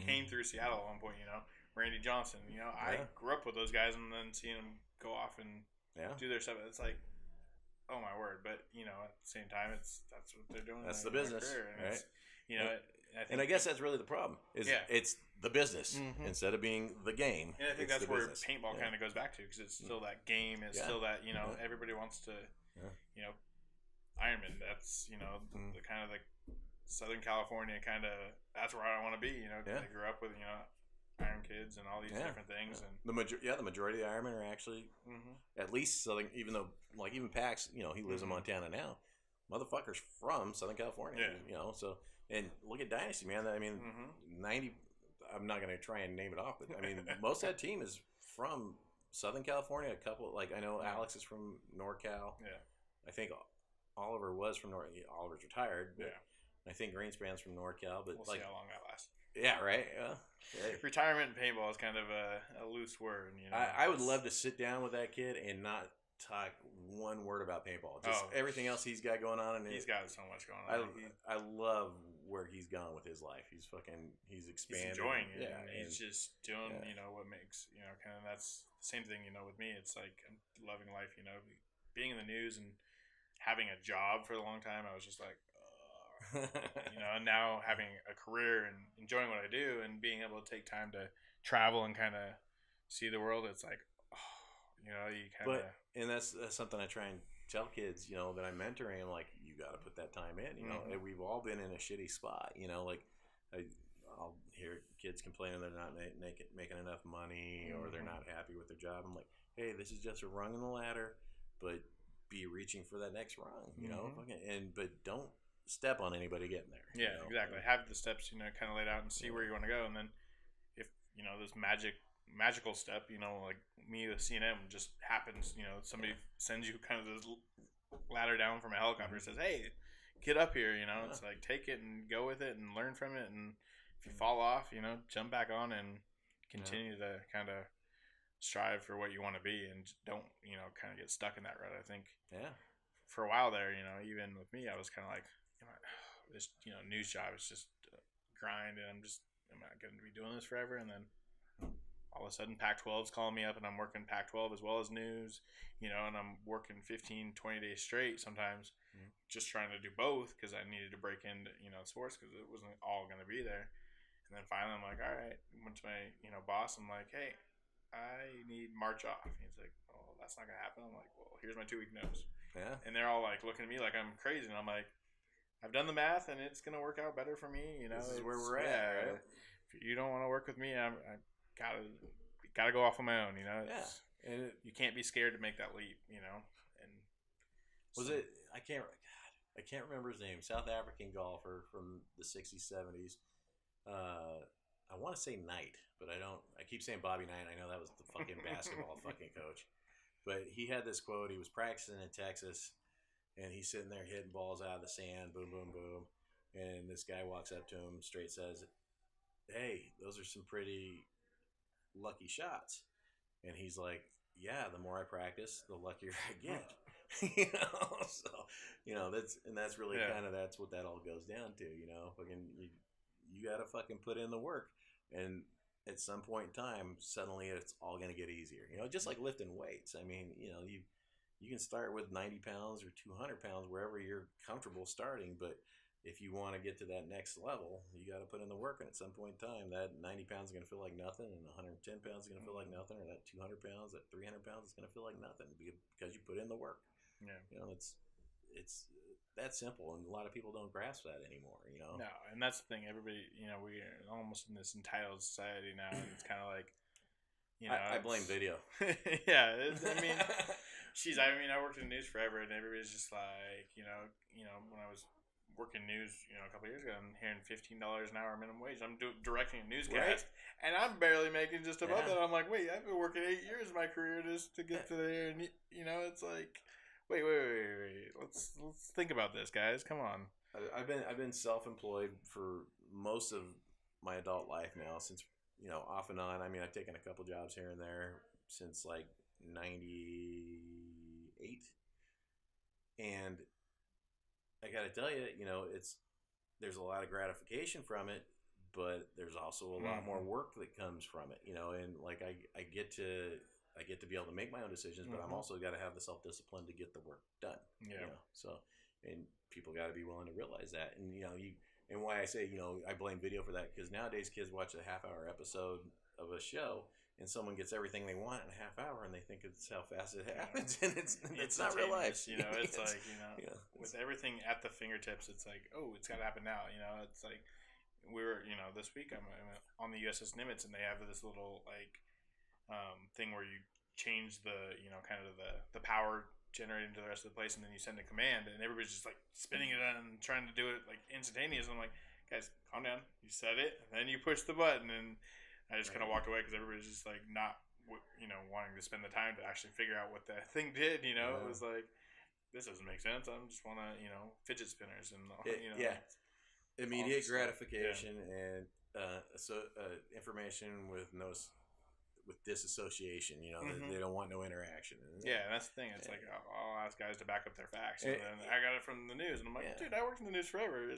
came through Seattle at one point, Randy Johnson, I grew up with those guys, and then seeing them go off and do their stuff, it's like, oh my word! But at the same time, that's what they're doing. That's the business, right? And I guess that's really the problem. It's the business instead of being the game. And I think that's where paintball kind of goes back to, because it's still that game. It's still that everybody wants to, Ironman. That's the kind of the Southern California kind of. That's where I want to be. I grew up with Iron Kids and all these different things, and the majority of the Ironmen are actually at least Southern. Even though, even Pax, he lives in Montana now. Motherfuckers from Southern California, So, and look at Dynasty, man. I mean, 90. I'm not going to try and name it off, but I mean, most of that team is from Southern California. A couple, I know Alex is from NorCal. Yeah, I think Oliver was from Oliver's retired. But I think Greenspan's from NorCal, but we'll see how long that lasts. Yeah, right. Retirement in paintball is kind of a loose word. I would love to sit down with that kid and not talk one word about paintball. Just everything else he's got going on. He's got so much going on. I love where he's gone with his life. He's expanding. He's enjoying it. Yeah, and he's just doing, what makes, kind of, that's the same thing, with me. It's like, I'm loving life, being in the news and having a job for a long time. I was just like, and now having a career and enjoying what I do and being able to take time to travel and kind of see the world. It's like, you kind of. And that's something I try and tell kids, that I'm mentoring. I'm like, you got to put that time in. And we've all been in a shitty spot. Like I'll hear kids complaining they're not making enough money or they're not happy with their job. I'm like, hey, this is just a rung in the ladder, but be reaching for that next rung. But don't step on anybody getting there. Yeah, exactly. Have the steps, kind of laid out and see where you want to go, and then if this magical step, like me with C&M just happens, somebody sends you kind of this ladder down from a helicopter and says, hey, get up here, it's like, take it and go with it and learn from it. And if you fall off, jump back on and continue to kind of strive for what you want to be and don't, kind of get stuck in that rut. I think for a while there, even with me, I was kind of like, this, news job is just grind and I'm not going to be doing this forever. And then all of a sudden Pac-12's calling me up and I'm working Pac-12 as well as news, and I'm working 15, 20 days straight sometimes just trying to do both because I needed to break into, sports because it wasn't all going to be there. And then finally I'm like, all right, I went to my, boss. I'm like, hey, I need March off. He's like, oh, that's not going to happen. I'm like, well, here's my 2-week notice. Yeah. And they're all like looking at me like I'm crazy. And I'm like, I've done the math and it's going to work out better for me. This is where we're at. Right? If you don't want to work with me, I gotta go off on my own, and you can't be scared to make that leap, And was it? I can't remember his name. South African golfer from the 60s, 70s. I want to say Knight, but I don't. I keep saying Bobby Knight. I know that was the fucking basketball fucking coach, but he had this quote. He was practicing in Texas, and he's sitting there hitting balls out of the sand, boom, boom, boom, and this guy walks up to him, straight says, "Hey, those are some pretty lucky shots." And he's like, yeah, the more I practice, the luckier I get. That's really kind of, that's what that all goes down to. Fucking you gotta fucking put in the work, and at some point in time suddenly it's all gonna get easier. Just like lifting weights. I mean, you can start with 90 pounds or 200 pounds wherever you're comfortable starting, but if you want to get to that next level, you got to put in the work. And at some point in time, that 90 pounds is going to feel like nothing, and 110 pounds is going to feel like nothing, or that 200 pounds, that 300 pounds is going to feel like nothing because you put in the work. Yeah. It's that simple, and a lot of people don't grasp that anymore, No, and that's the thing. Everybody, we're almost in this entitled society now, and it's kind of like, I blame video. Yeah, I worked in the news forever, and everybody's just like, when I was working news, a couple of years ago, I'm hearing $15 an hour minimum wage. I'm directing a newscast, and I'm barely making just above that. I'm like, wait, I've been working 8 years of my career just to get to there, and it's like, wait. Let's think about this, guys. Come on. I've been self-employed for most of my adult life now, since off and on. I mean, I've taken a couple jobs here and there since like '98, and I gotta tell you, there's a lot of gratification from it, but there's also a lot more work that comes from it, and like I get to be able to make my own decisions, but I'm also got to have the self-discipline to get the work done. So, and people got to be willing to realize that, and and why I say, I blame video for that, because nowadays kids watch a half-hour episode of a show, and someone gets everything they want in a half hour, and they think it's how fast it happens, and it's not real life. It's like, with everything at the fingertips, it's like, oh, it's got to happen now. It's like, we were, this week I'm on the USS Nimitz, and they have this little like thing where you change the, kind of the power generated into the rest of the place, and then you send a command, and everybody's just like spinning it and trying to do it like instantaneous. I'm like, guys, calm down. You said it, and then you push the button, and I just kind of walked away because everybody's just like not, wanting to spend the time to actually figure out what that thing did. It was like, this doesn't make sense. I just want to, fidget spinners and immediate gratification and information with no with disassociation. You know, they don't want no interaction. Yeah, that's the thing. It's like I'll ask guys to back up their facts, and then I got it from the news, and I'm like, dude, I worked in the news forever.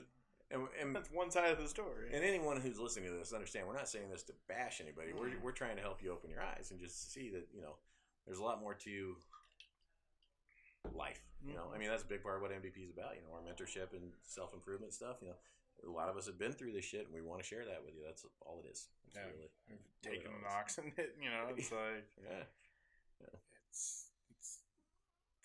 And that's one side of the story. And anyone who's listening to this, understand, we're not saying this to bash anybody. We're trying to help you open your eyes and just see that, you know, there's a lot more to life. You know, I mean, that's a big part of what MDP is about. You know, our mentorship and self-improvement stuff. You know, a lot of us have been through this shit, and we want to share that with you. That's all it is. It's really taking the knocks and it. You know, it's like it's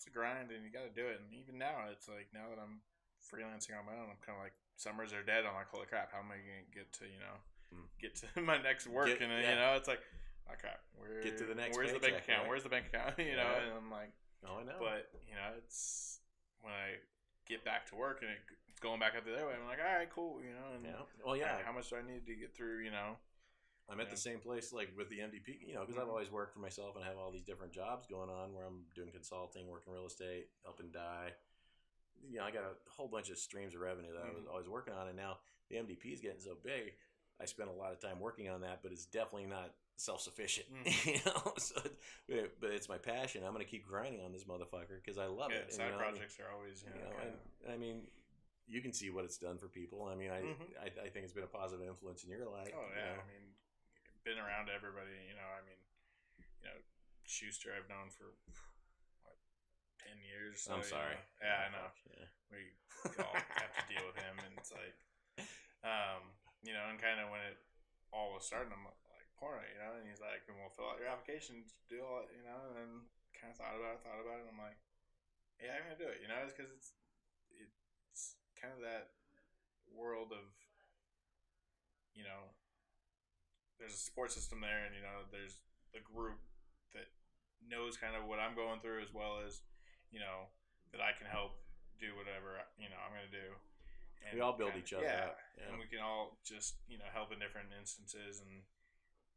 a grind, and you got to do it. And even now, it's like now that I'm freelancing on my own, I'm kind of like summers are dead. I'm like, holy crap, how am I gonna get to get to my next work? You know, it's like, oh crap, get to the next. Where's the bank account? Right? Where's the bank account? You know, and I'm like, oh, I know. But you know, it's when I get back to work and it's going back up the other way. I'm like, all right, cool. You know, and how much do I need to get through? You know. I'm at the same place like with the MDP, you know, because I've always worked for myself and have all these different jobs going on where I'm doing consulting, working real estate, helping die. You know, I got a whole bunch of streams of revenue that I was always working on, and now the MDP is getting so big. I spend a lot of time working on that, but it's definitely not self-sufficient. You know, but it's my passion. I'm going to keep grinding on this motherfucker because I love it. Side projects are always, and I mean, you can see what it's done for people. I mean, I think it's been a positive influence in your life. Oh yeah, you know? I mean, been around everybody. You know, I mean, Schuster I've known for 10 years. So, I'm sorry. I know. Yeah. We all have to deal with him, and it's like, and kind of when it all was starting, I'm like, porno, and he's like, and we'll fill out your application, do all it, and then kind of thought about it, and I'm like, yeah, I'm gonna do it, it's because it's kind of that world of, there's a support system there, and there's the group that knows kind of what I'm going through as well as, that I can help do whatever, I'm going to do. And we all build each other up. Yeah. And we can all just, help in different instances and,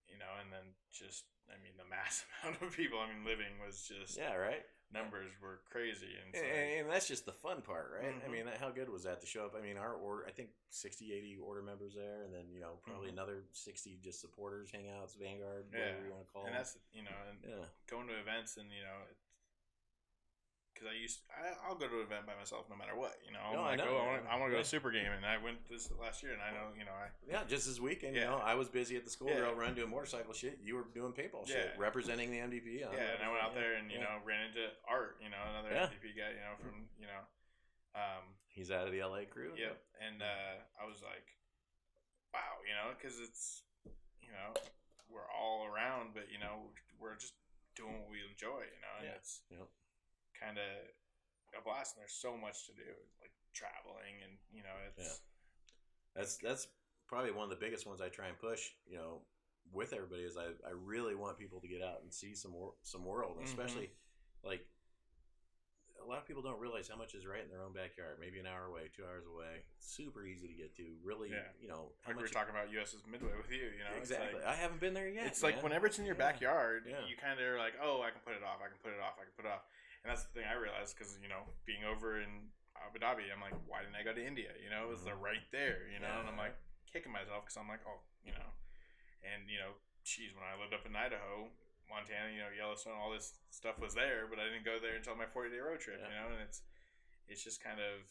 and then just, I mean, the mass amount of people, living was just. Yeah, right. Numbers were crazy. And that's just the fun part, right? I mean, how good was that to show up? I mean, our order, I think 60, 80 order members there, and then, probably another 60 just supporters, hangouts, Vanguard, whatever you want to call them. And that's, going to events and, because I'll go to an event by myself no matter what, I want to go to Super Game, and I went this last year, and I know, just this weekend, I was busy at the schoolgirl run doing motorcycle shit. You were doing paintball shit, representing the MDP. And I went out there and ran into Art, another MDP guy, from he's out of the LA crew. Yep, and I was like, wow, because it's we're all around, but we're just doing what we enjoy, and it's kind of a blast, and there's so much to do, like traveling, and it's that's probably one of the biggest ones I try and push with everybody is I really want people to get out and see some world, especially like a lot of people don't realize how much is right in their own backyard, maybe an hour away, 2 hours away, super easy to get to, really. How much we were talking about US's Midway with you, exactly. Like, I haven't been there yet. It's like whenever it's in your backyard, you kind of are like, oh, I can put it off, and that's the thing I realized, because being over in Abu Dhabi, I'm like, why didn't I go to India? It was right there, and I'm like kicking myself because I'm like, oh, and geez, when I lived up in Idaho, Montana, Yellowstone, all this stuff was there, but I didn't go there until my 40-day road trip, and it's just kind of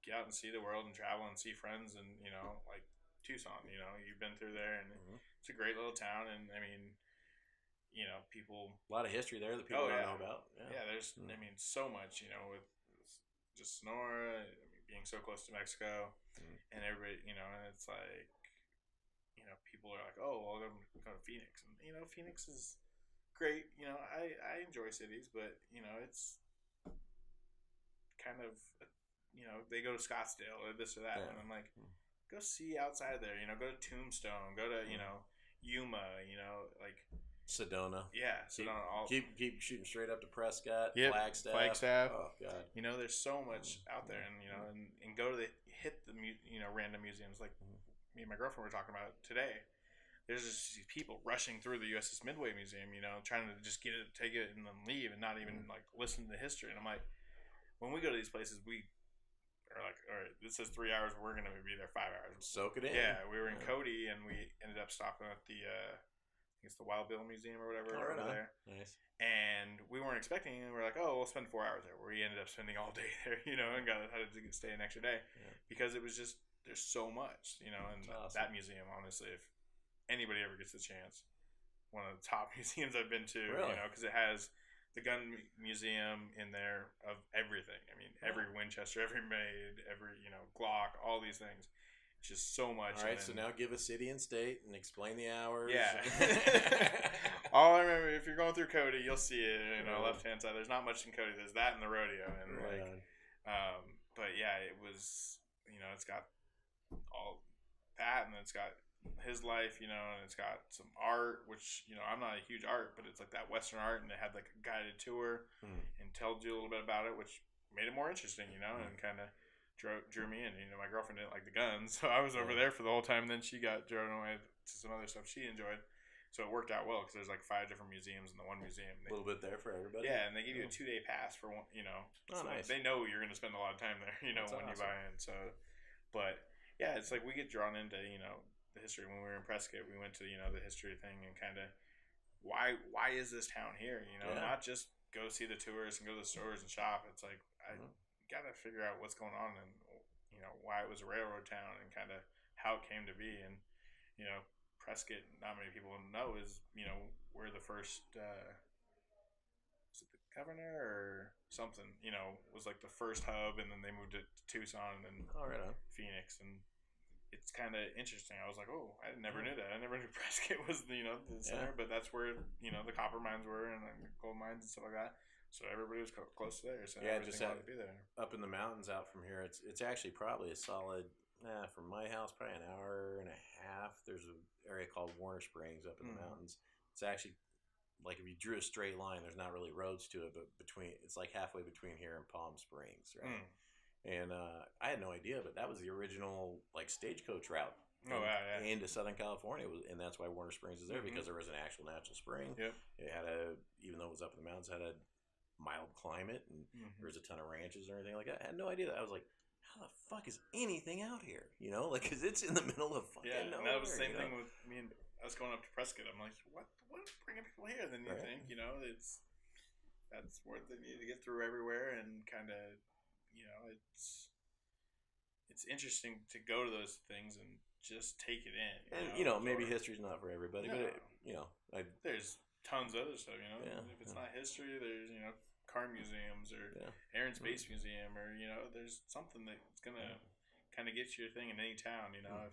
get out and see the world and travel and see friends, and like Tucson, you've been through there, and it's a great little town, and I mean, people, a lot of history there that people don't know about. There's I mean, so much, with just Sonora, being so close to Mexico, and everybody, and it's like, people are like, oh, well, I'm going to go to Phoenix, and Phoenix is great. I enjoy cities, but it's kind of, they go to Scottsdale or this or that, and I'm like, go see outside there. Go to Tombstone, go to Yuma, like Sedona. Yeah, Sedona. Keep shooting straight up to Prescott. Flagstaff. Oh God. There's so much out there, and and go to hit the random museums like. Me and my girlfriend were talking about it today. There's just these people rushing through the USS Midway Museum, trying to just get it, take it, and then leave, and not even like listen to the history. And I'm like, when we go to these places, we are like, all right, this says 3 hours. We're gonna be there 5 hours. Soak it in. Yeah, we were in Cody, and we ended up stopping at the it's the Wild Bill Museum or whatever over there. Nice. And we weren't expecting it. We were like, oh, we'll spend 4 hours there. We ended up spending all day there, you know, and had to stay an extra day because it was just, there's so much, you know, and awesome. That museum, honestly, if anybody ever gets the chance, one of the top museums I've been to, you know, because it has the gun museum in there of everything. I mean, every Winchester, every Maid, every, you know, Glock, all these things. Just so much. All right, so now give a city and state and explain the hours. Yeah. All I remember, if you're going through Cody, you'll see it. You know, left hand side. There's not much in Cody. There's that and the rodeo, and but yeah, it was. You know, it's got all that, and it's got his life. You know, and it's got some art, which, you know, I'm not a huge art, but it's like that Western art, and it had like a guided tour and told you a little bit about it, which made it more interesting. You know, and kind of drew me in. You know, my girlfriend didn't like the guns, so I was over there for the whole time. Then she got drawn away to some other stuff she enjoyed, so it worked out well because there's like 5 different museums in the one museum. A little bit there for everybody. Yeah, and they give you a 2-day pass for one. You know, so nice. They know you're going to spend a lot of time there. You know, when you buy in. So, but yeah, it's like we get drawn into, you know, the history. When we were in Prescott, we went to, you know, the history thing and kind of why is this town here? You know, not just go see the tours and go to the stores and shop. It's like I got to figure out what's going on and, you know, why it was a railroad town and kind of how it came to be. And, you know, Prescott, not many people know, is, you know, we're the first, was it the governor or something, you know, was like the first hub, and then they moved it to Tucson and Phoenix. And it's kind of interesting. I was like, oh, I never knew that. I never knew Prescott was, you know, the center, but that's where, you know, the copper mines were and the gold mines and stuff like that. So everybody was close to there. So just wanted to be there. Up in the mountains out from here, it's actually probably a solid, from my house, probably an hour and a half. There's an area called Warner Springs up in the mountains. It's actually like if you drew a straight line, there's not really roads to it, but it's like halfway between here and Palm Springs, right? And I had no idea, but that was the original like stagecoach route. Into Southern California, and that's why Warner Springs is there, because there was an actual natural spring. It had even though it was up in the mountains, it had a mild climate, and there was a ton of ranches and everything like that. I had no idea that. I was like, how the fuck is anything out here? You know, like, because it's in the middle of fucking nowhere. And that was the same thing with me and us going up to Prescott. I'm like, what's bringing people here? Then you think, you know, that's where they need to get through everywhere, and kind of, you know, it's interesting to go to those things and just take it in. You know, maybe history's not for everybody, but there's tons of other stuff, you know. If it's not history, there's, you know, car museums or Air and Space Museum, or, you know, there's something that's gonna kind of get you your thing in any town, you know.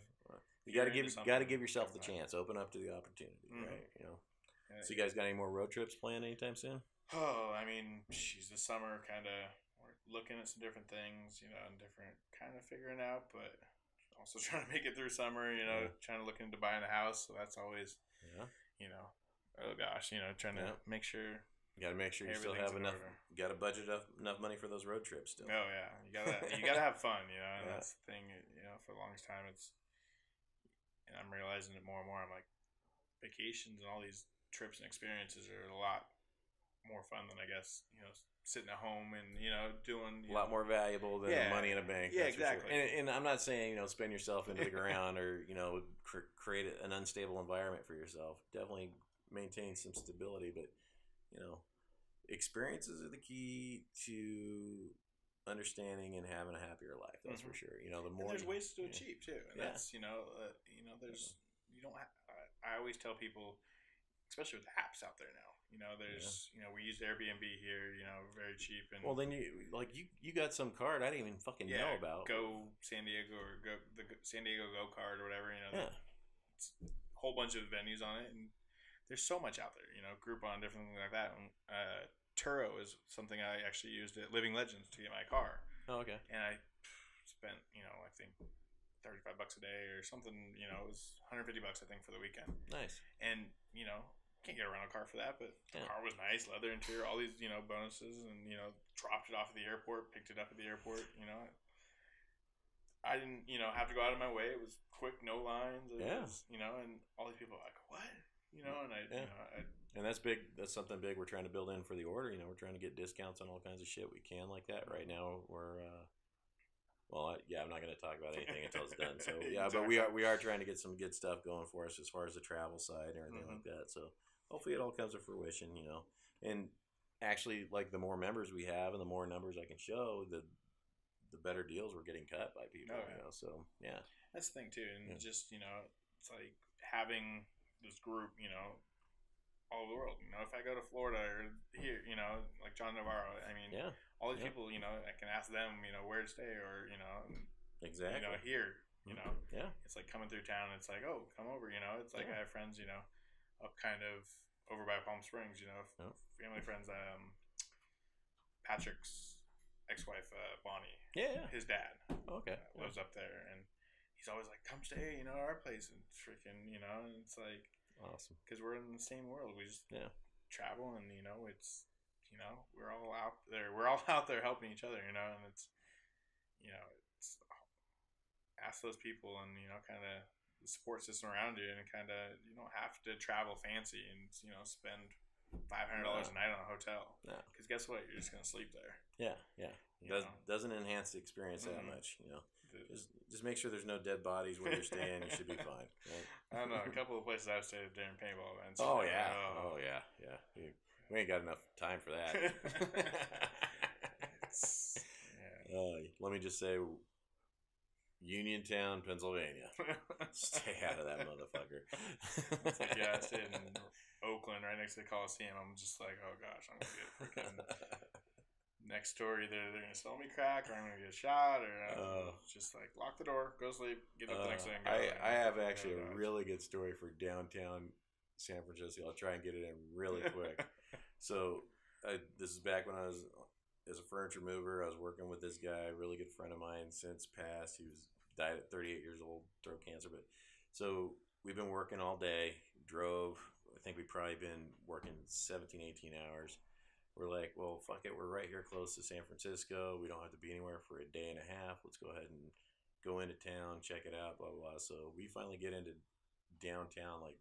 You got to give yourself the chance, open up to the opportunity, right? You know. So you guys got any more road trips planned anytime soon? Oh, I mean, this summer kind of we're looking at some different things, you know, and different kind of figuring out, but also trying to make it through summer, you know, trying to look into buying a house. So that's always, you know. Oh gosh, you know, trying to make sure. You got to make sure you still have enough. You got to budget enough money for those road trips still. Oh yeah, you gotta have fun, you know. And that's the thing, you know. For the longest time, and I'm realizing it more and more. I'm like, vacations and all these trips and experiences are a lot more fun than, I guess, you know, sitting at home and, you know, doing a lot more valuable than money in a bank. Yeah, exactly. Sure. And I'm not saying, you know, spend yourself into the ground or, you know, create an unstable environment for yourself. Definitely maintain some stability, but, you know, experiences are the key to understanding and having a happier life. That's for sure. You know, the more and there's ways to do it cheap too, and that's, you know, there's you don't. I always tell people, especially with the apps out there now. You know, there's you know, we used Airbnb here. You know, very cheap. And well, then you got some card I didn't even fucking know about. Go San Diego or go the San Diego Go Card or whatever. You know, it's a whole bunch of venues on it, and there's so much out there, you know, Groupon, different things like that. And Turo is something I actually used at Living Legends to get my car. Oh, okay. And I spent, you know, I think $35 a day or something. You know, it was $150, I think, for the weekend. Nice. And, you know, can't get a rental car for that, but the car was nice, leather interior, all these, you know, bonuses, and, you know, dropped it off at the airport, picked it up at the airport. You know, I didn't, you know, have to go out of my way. It was quick, no lines. It was, you know, and all these people are like, what? You know, and you know, and that's big. That's something big we're trying to build in for the order. You know, we're trying to get discounts on all kinds of shit we can like that. Right now, we're Well, I'm not going to talk about anything until it's done. So yeah, exactly. But we are trying to get some good stuff going for us as far as the travel side and everything like that. So hopefully it all comes to fruition, And actually, like the more members we have and the more numbers I can show, the better deals we're getting cut by people. So yeah, that's the thing too, and just it's like having this group, all over the world. If I go to Florida or here, like John Navarro, I mean, all these people, I can ask them, where to stay or, exactly, here, it's like coming through town. It's like, oh, come over, it's like I have friends, up kind of over by Palm Springs, family friends, Patrick's ex-wife, Bonnie, his dad, lives up there, and he's always like, come stay, at our place, and freaking, and it's like, awesome, because we're in the same world. We just travel, and it's we're all out there. We're all out there helping each other, and it's it's ask those people, and kind of the support system around you, and kind of you don't have to travel fancy and spend $500 a night on a hotel. Because guess what, you're just gonna sleep there. Doesn't enhance the experience that much. Just make sure there's no dead bodies where you're staying. You should be fine. Right? I don't know. A couple of places I've stayed during paintball events. Oh yeah. We ain't got enough time for that. Let me just say, Uniontown, Pennsylvania. Stay out of that motherfucker. It's like, I stayed in Oakland, right next to the Coliseum. I'm just like, oh gosh, I'm gonna get freaking. Next door, either they're going to sell me crack or I'm going to get shot, or just like lock the door, go sleep, get up the next day and go. I have actually a really good story for downtown San Francisco. I'll try and get it in really quick. So this is back when I was as a furniture mover. I was working with this guy, a really good friend of mine since passed. He died at 38 years old, throat cancer. But so we've been working all day, drove. I think we've probably been working 17, 18 hours. We're like, well, fuck it. We're right here close to San Francisco. We don't have to be anywhere for a day and a half. Let's go ahead and go into town, check it out, blah, blah, blah. So we finally get into downtown like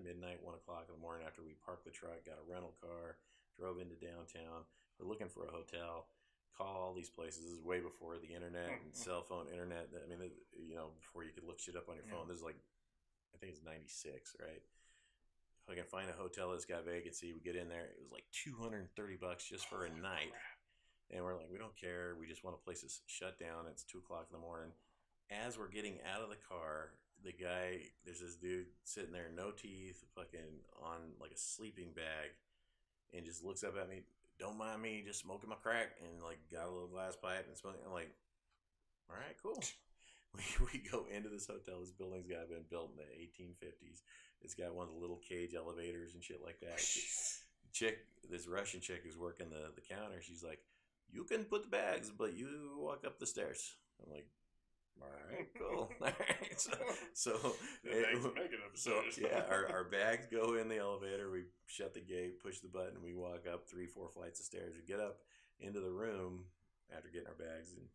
midnight, 1 o'clock in the morning after we parked the truck, got a rental car, drove into downtown. We're looking for a hotel. Call all these places. This is way before the internet and cell phone internet. I mean, before you could look shit up on your phone. This is like, I think it's 96, right? I can find a hotel that's got vacancy. We get in there. It was like $230 just for a night. And we're like, we don't care. We just want a place to shut down. It's 2 o'clock in the morning. As we're getting out of the car, there's this dude sitting there, no teeth, fucking on like a sleeping bag, and just looks up at me. Don't mind me, just smoking my crack, and like got a little glass pipe and smoking. I'm like, all right, cool. We go into this hotel. This building's been built in the 1850s. It's got one of the little cage elevators and shit like that. This Russian chick who's working the counter, she's like, you can put the bags, but you walk up the stairs. I'm like, all right, cool. All right. Our bags go in the elevator. We shut the gate, push the button, we walk up 3-4 flights of stairs. We get up into the room after getting our bags, and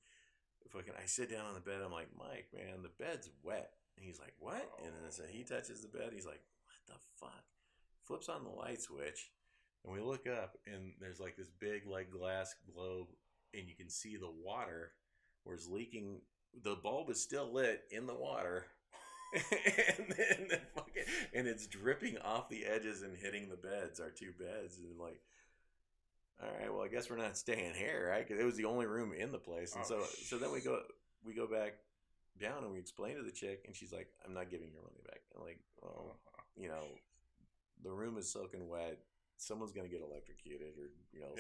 I sit down on the bed. I'm like, Mike, man, the bed's wet. And he's like, what? And then so he touches the bed. He's like, what the fuck? Flips on the light switch, and we look up, and there's like this big like glass globe, and you can see the water where it's leaking. The bulb is still lit in the water, and it's dripping off the edges and hitting the beds, our two beds, and like, all right, well, I guess we're not staying here, right? Because it was the only room in the place, and so then we go back down and we explain to the chick, and she's like, I'm not giving your money back. I'm like, well, the room is soaking wet. Someone's gonna get electrocuted, or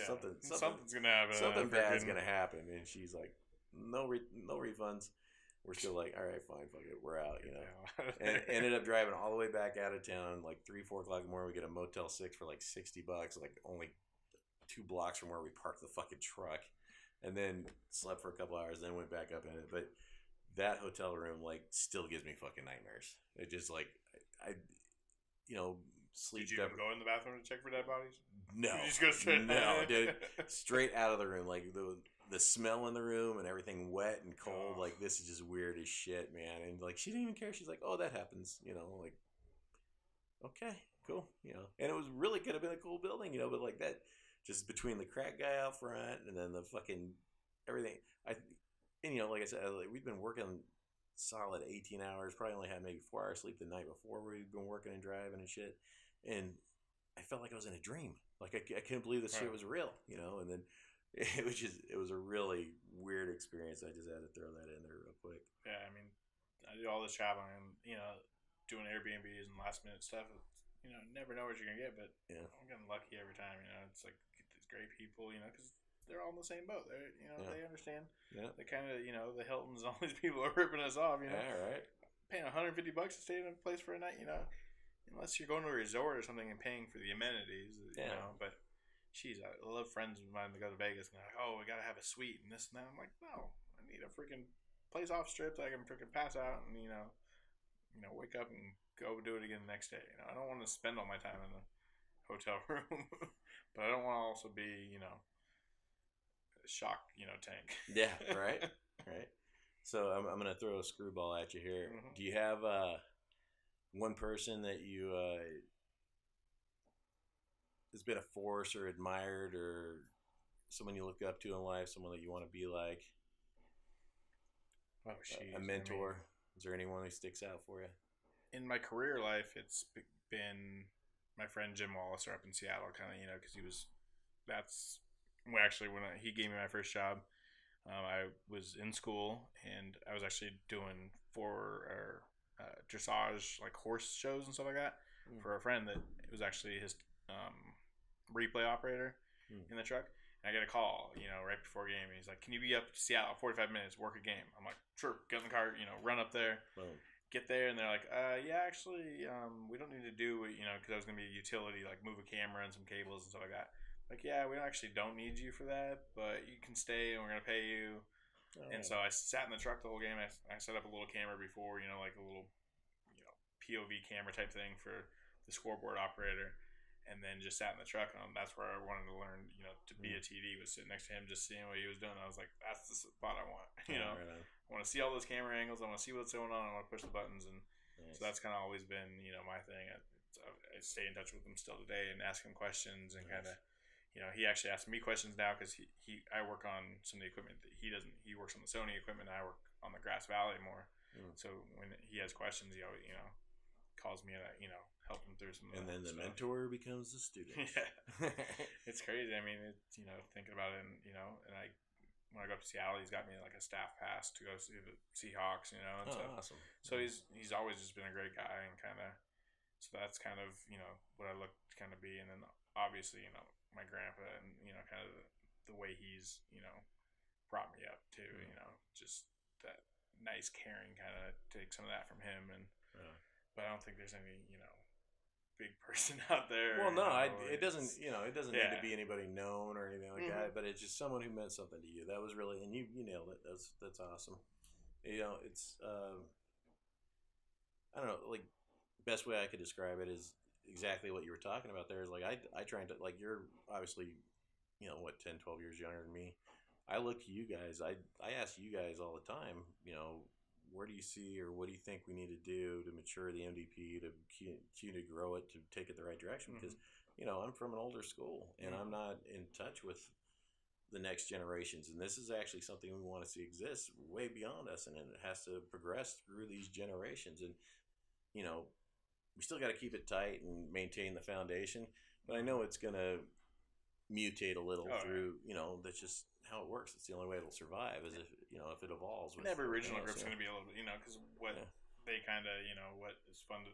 something's gonna happen. Something bad's gonna happen, and she's like, no refunds. We're still like, all right, fine, fuck it, we're out, And ended up driving all the way back out of town, like 3-4 o'clock in the morning. We get a Motel 6 for like $60, like only 2 blocks from where we parked the fucking truck, and then slept for a couple hours, then went back up in it. But that hotel room like still gives me fucking nightmares. It just like sleep. Did you even go in the bathroom to check for dead bodies? No, you just go straight. No, dude, straight out of the room. Like the smell in the room and everything wet and cold. Like, this is just weird as shit, man. And like, she didn't even care. She's like, oh, that happens, like, okay, cool, And it was really could have been a cool building, but like that, just between the crack guy out front and then the fucking everything. and like I said, we've been working solid 18 hours. Probably only had maybe 4 hours sleep the night before. We've been working and driving and shit, and I felt like I was in a dream. Like I couldn't believe this shit was real, And then it was a really weird experience. I just had to throw that in there real quick. Yeah, I mean, I do all this traveling and doing Airbnbs and last minute stuff. Never know what you're gonna get, but I'm getting lucky every time. It's like get these great people, because they're all in the same boat. They understand. Yeah. They kind of, the Hiltons and all these people are ripping us off. Yeah, right. Paying $150 to stay in a place for a night. Unless you're going to a resort or something and paying for the amenities. But. Jeez, I love friends of mine that go to Vegas and they're like, oh, we gotta have a suite and this and that. I'm like, no, I need a freaking place off strip that I can freaking pass out and wake up and go do it again the next day. I don't want to spend all my time in the hotel room, but I don't want to also be a shock tank. Yeah, right. So I'm gonna throw a screwball at you here. Mm-hmm. Do you have one person that you has been a force or admired, or someone you look up to in life, someone that you want to be like? Oh, a mentor. Is there anyone who sticks out for you? In my career life, it's been my friend Jim Walliser up in Seattle, kind of, because when he gave me my first job, I was in school and I was actually doing dressage, like horse shows and stuff like that, for a friend that it was actually his replay operator in the truck. And I get a call, right before game. And he's like, can you be up to Seattle 45 minutes, work a game? I'm like, sure, get in the car, run up there. Boom. Get there, and they're like, yeah, actually, we don't need to do, because I was going to be a utility, like move a camera and some cables and stuff like that. Like, yeah, we don't need you for that, but you can stay and we're going to pay you. Oh. And so I sat in the truck the whole game. I set up a little camera before, like a little, POV camera type thing for the scoreboard operator. And then just sat in the truck, and that's where I wanted to learn, to be a TD. Was sitting next to him, just seeing what he was doing. I was like, that's the spot I want. Right. I want to see all those camera angles. I want to see what's going on. I want to push the buttons, and so that's kind of always been, my thing. I stay in touch with him still today and ask him questions, and kind of, he actually asks me questions now because I work on some of the equipment that he doesn't. He works on the Sony equipment, and I work on the Grass Valley more. So when he has questions, he always, calls me, help him through some of that. And then the mentor becomes the student. Yeah. It's crazy. I mean, thinking about it, and, and when I go up to Seattle, he's got me like a staff pass to go see the Seahawks, and awesome. So he's always just been a great guy, and kind of, so that's kind of, what I look to kind of be. And then obviously, my grandpa, and, kind of the way he's, brought me up too, just that nice, caring, kind of take some of that from him. And, but I don't think there's any, big person out there. Well, no, it doesn't need to be anybody known or anything like that, but it's just someone who meant something to you. That was really, and you nailed it. That's awesome. It's I don't know, like, best way I could describe it is exactly what you were talking about there. Is like I try to, like, you're obviously 10, 12 years younger than me. I look to you guys. I ask you guys all the time, where do you see, or what do you think we need to do to mature the MDP, to continue to grow it, to take it the right direction? Because, I'm from an older school, and I'm not in touch with the next generations. And this is actually something we want to see exist way beyond us, and it has to progress through these generations. And, we still got to keep it tight and maintain the foundation. But I know it's going to mutate a little through, that's just how it works. It's the only way it'll survive, is if if it evolves. And every regional group's going to be a little bit, because what they kind of, what is fun to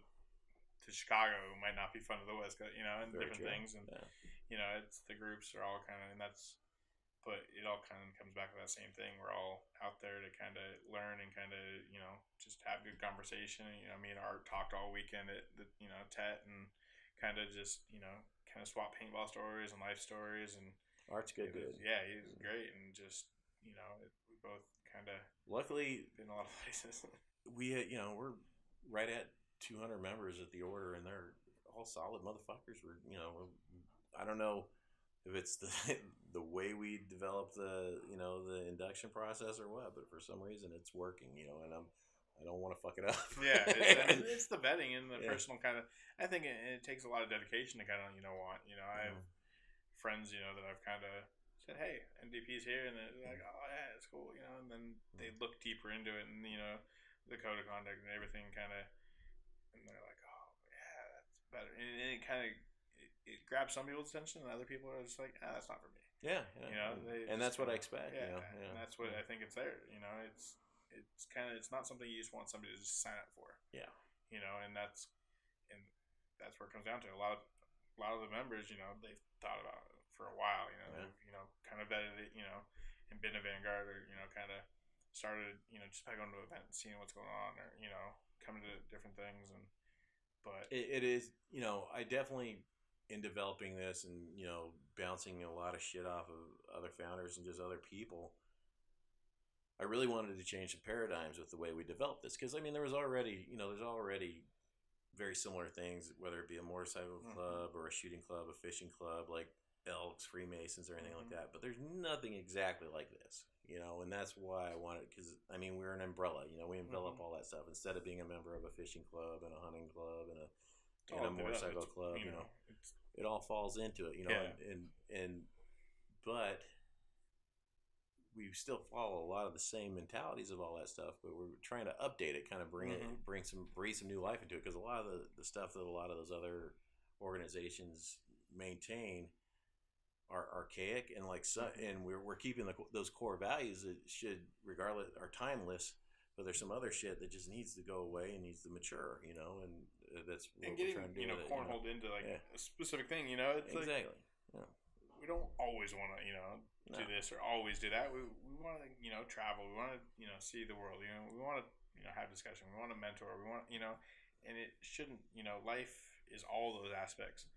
Chicago might not be fun to the West Coast, and very different things. And, it's the groups are all kind of, and that's, but it all kind of comes back to that same thing. We're all out there to kind of learn and kind of, just have good conversation. Me and Art talked all weekend at the, TET, and kind of just, kind of swap paintball stories and life stories. And Art's good, dude. Yeah, he's great, and just, we both kind of luckily been in a lot of places. We, we're right at 200 members at the order, and they're all solid motherfuckers. We're, I don't know if it's the way we develop the induction process or what, but for some reason it's working, and I don't want to fuck it up. Yeah, it's the vetting and the personal kind of. I think it takes a lot of dedication to kind of I have friends that I've kind of said, hey, MDP's here, and they're like, oh yeah, it's cool, you know. And then they look deeper into it, and you know, the code of conduct and everything kind of, and they're like, oh yeah, that's better. And it kind of it grabs some people's attention, and other people are just like, that's not for me. Yeah, you know, and that's what I expect. Yeah, you know? And that's what I think it's there. You know, it's it's not something you just want somebody to just sign up for. Yeah, you know, and that's where it comes down to. A lot of the members, you know, they've thought about it for a while. You know, they've, you know, kind of vetted it, you know, and been a vanguard, or you know, kind of started, you know, just by going to events, seeing what's going on, or you know, coming to different things. And but it is, you know, I definitely, in developing this and you know, bouncing a lot of shit off of other founders and just other people, I really wanted to change the paradigms with the way we developed this, because I mean, there's already very similar things, whether it be a motorcycle club or a shooting club, a fishing club, like Elks, Freemasons, or anything like that. But there's nothing exactly like this, you know, and that's why I wanted, because I mean, we're an umbrella, you know, we envelop all that stuff instead of being a member of a fishing club and a hunting club and a motorcycle club, you know, it all falls into it, you know, but we still follow a lot of the same mentalities of all that stuff, but we're trying to update it, kind of breathe some new life into it, because a lot of the stuff that a lot of those other organizations maintain are archaic and and we're keeping those core values that should, regardless, are timeless. But there's some other shit that just needs to go away and needs to mature, you know, and that's what we're trying to do. You know, cornholed into like a specific thing, you know, it's exactly. We don't always want to, you know, do this or always do that. We want to, you know, travel. We want to, you know, see the world. You know, we want to, you know, have discussion. We want to mentor. We want, you know, and it shouldn't, you know, life is all those aspects.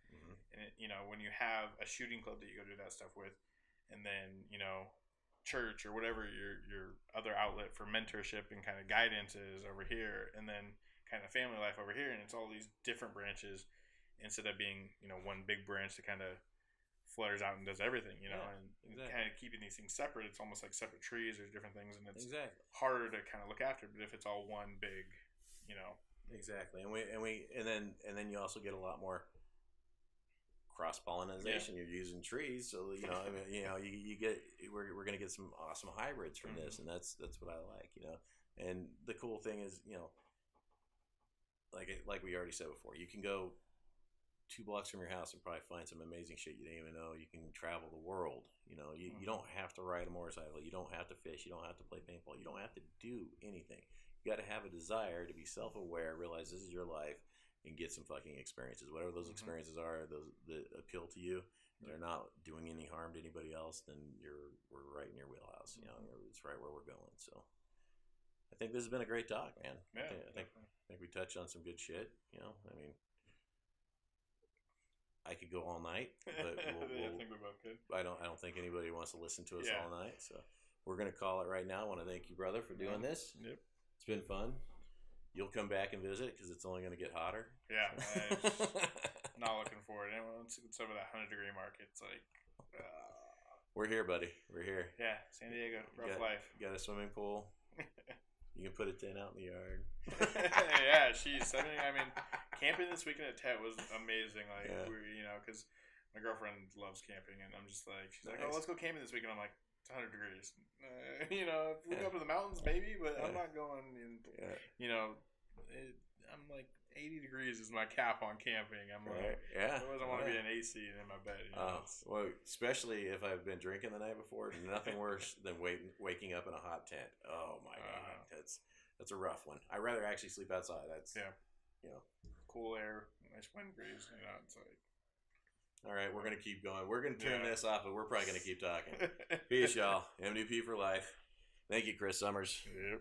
And it, you know, when you have a shooting club that you go do that stuff with, and then, you know, church or whatever your other outlet for mentorship and kind of guidance is over here, and then kind of family life over here, and it's all these different branches instead of being, you know, one big branch that kind of flares out and does everything, you know, and kind of keeping these things separate. It's almost like separate trees or different things, and it's harder to kind of look after. But if it's all one big, you know, and then you also get a lot more cross pollination. You're using trees, so you know, I mean, you know, you get we're gonna get some awesome hybrids from this, and that's what I like, you know. And the cool thing is, you know, like we already said before, you can go 2 blocks from your house and probably find some amazing shit you didn't even know. You can travel the world. You know, you don't have to ride a motorcycle. You don't have to fish. You don't have to play paintball. You don't have to do anything. You got to have a desire to be self-aware, realize this is your life, and get some fucking experiences. Whatever those experiences are, those that appeal to you, they're not doing any harm to anybody else, then we're right in your wheelhouse. You know, it's right where we're going. So I think this has been a great talk, man. Yeah, I think we touched on some good shit. You know, I mean, I could go all night, but I think we both could. I don't think anybody wants to listen to us all night, so we're gonna call it right now. I want to thank you, brother, for doing this. Yep, it's been fun. You'll come back and visit because it's only gonna get hotter. Yeah, not looking forward. Once it's over that 100-degree mark, it's like we're here, buddy. We're here. Yeah, San Diego, rough life. Got a swimming pool. You can put a tent out in the yard. Yeah, I mean, camping this weekend at Tet was amazing. Like, you know, because my girlfriend loves camping, and I'm just like, she's like, oh, let's go camping this weekend. I'm like, it's 100 degrees. You know, if we go up to the mountains, maybe, but I'm not going in, you know, I'm like, 80 degrees is my cap on camping. I'm like, I don't want to be in AC and in my bed. You know? Well, especially if I've been drinking the night before, nothing worse than waking up in a hot tent. Oh my God, that's a rough one. I'd rather actually sleep outside. That's you know, cool air, nice wind breeze. You know, it's like. All right, we're gonna keep going. We're gonna turn this off, but we're probably gonna keep talking. Peace, y'all. MDP for life. Thank you, Chris Summers. Yep.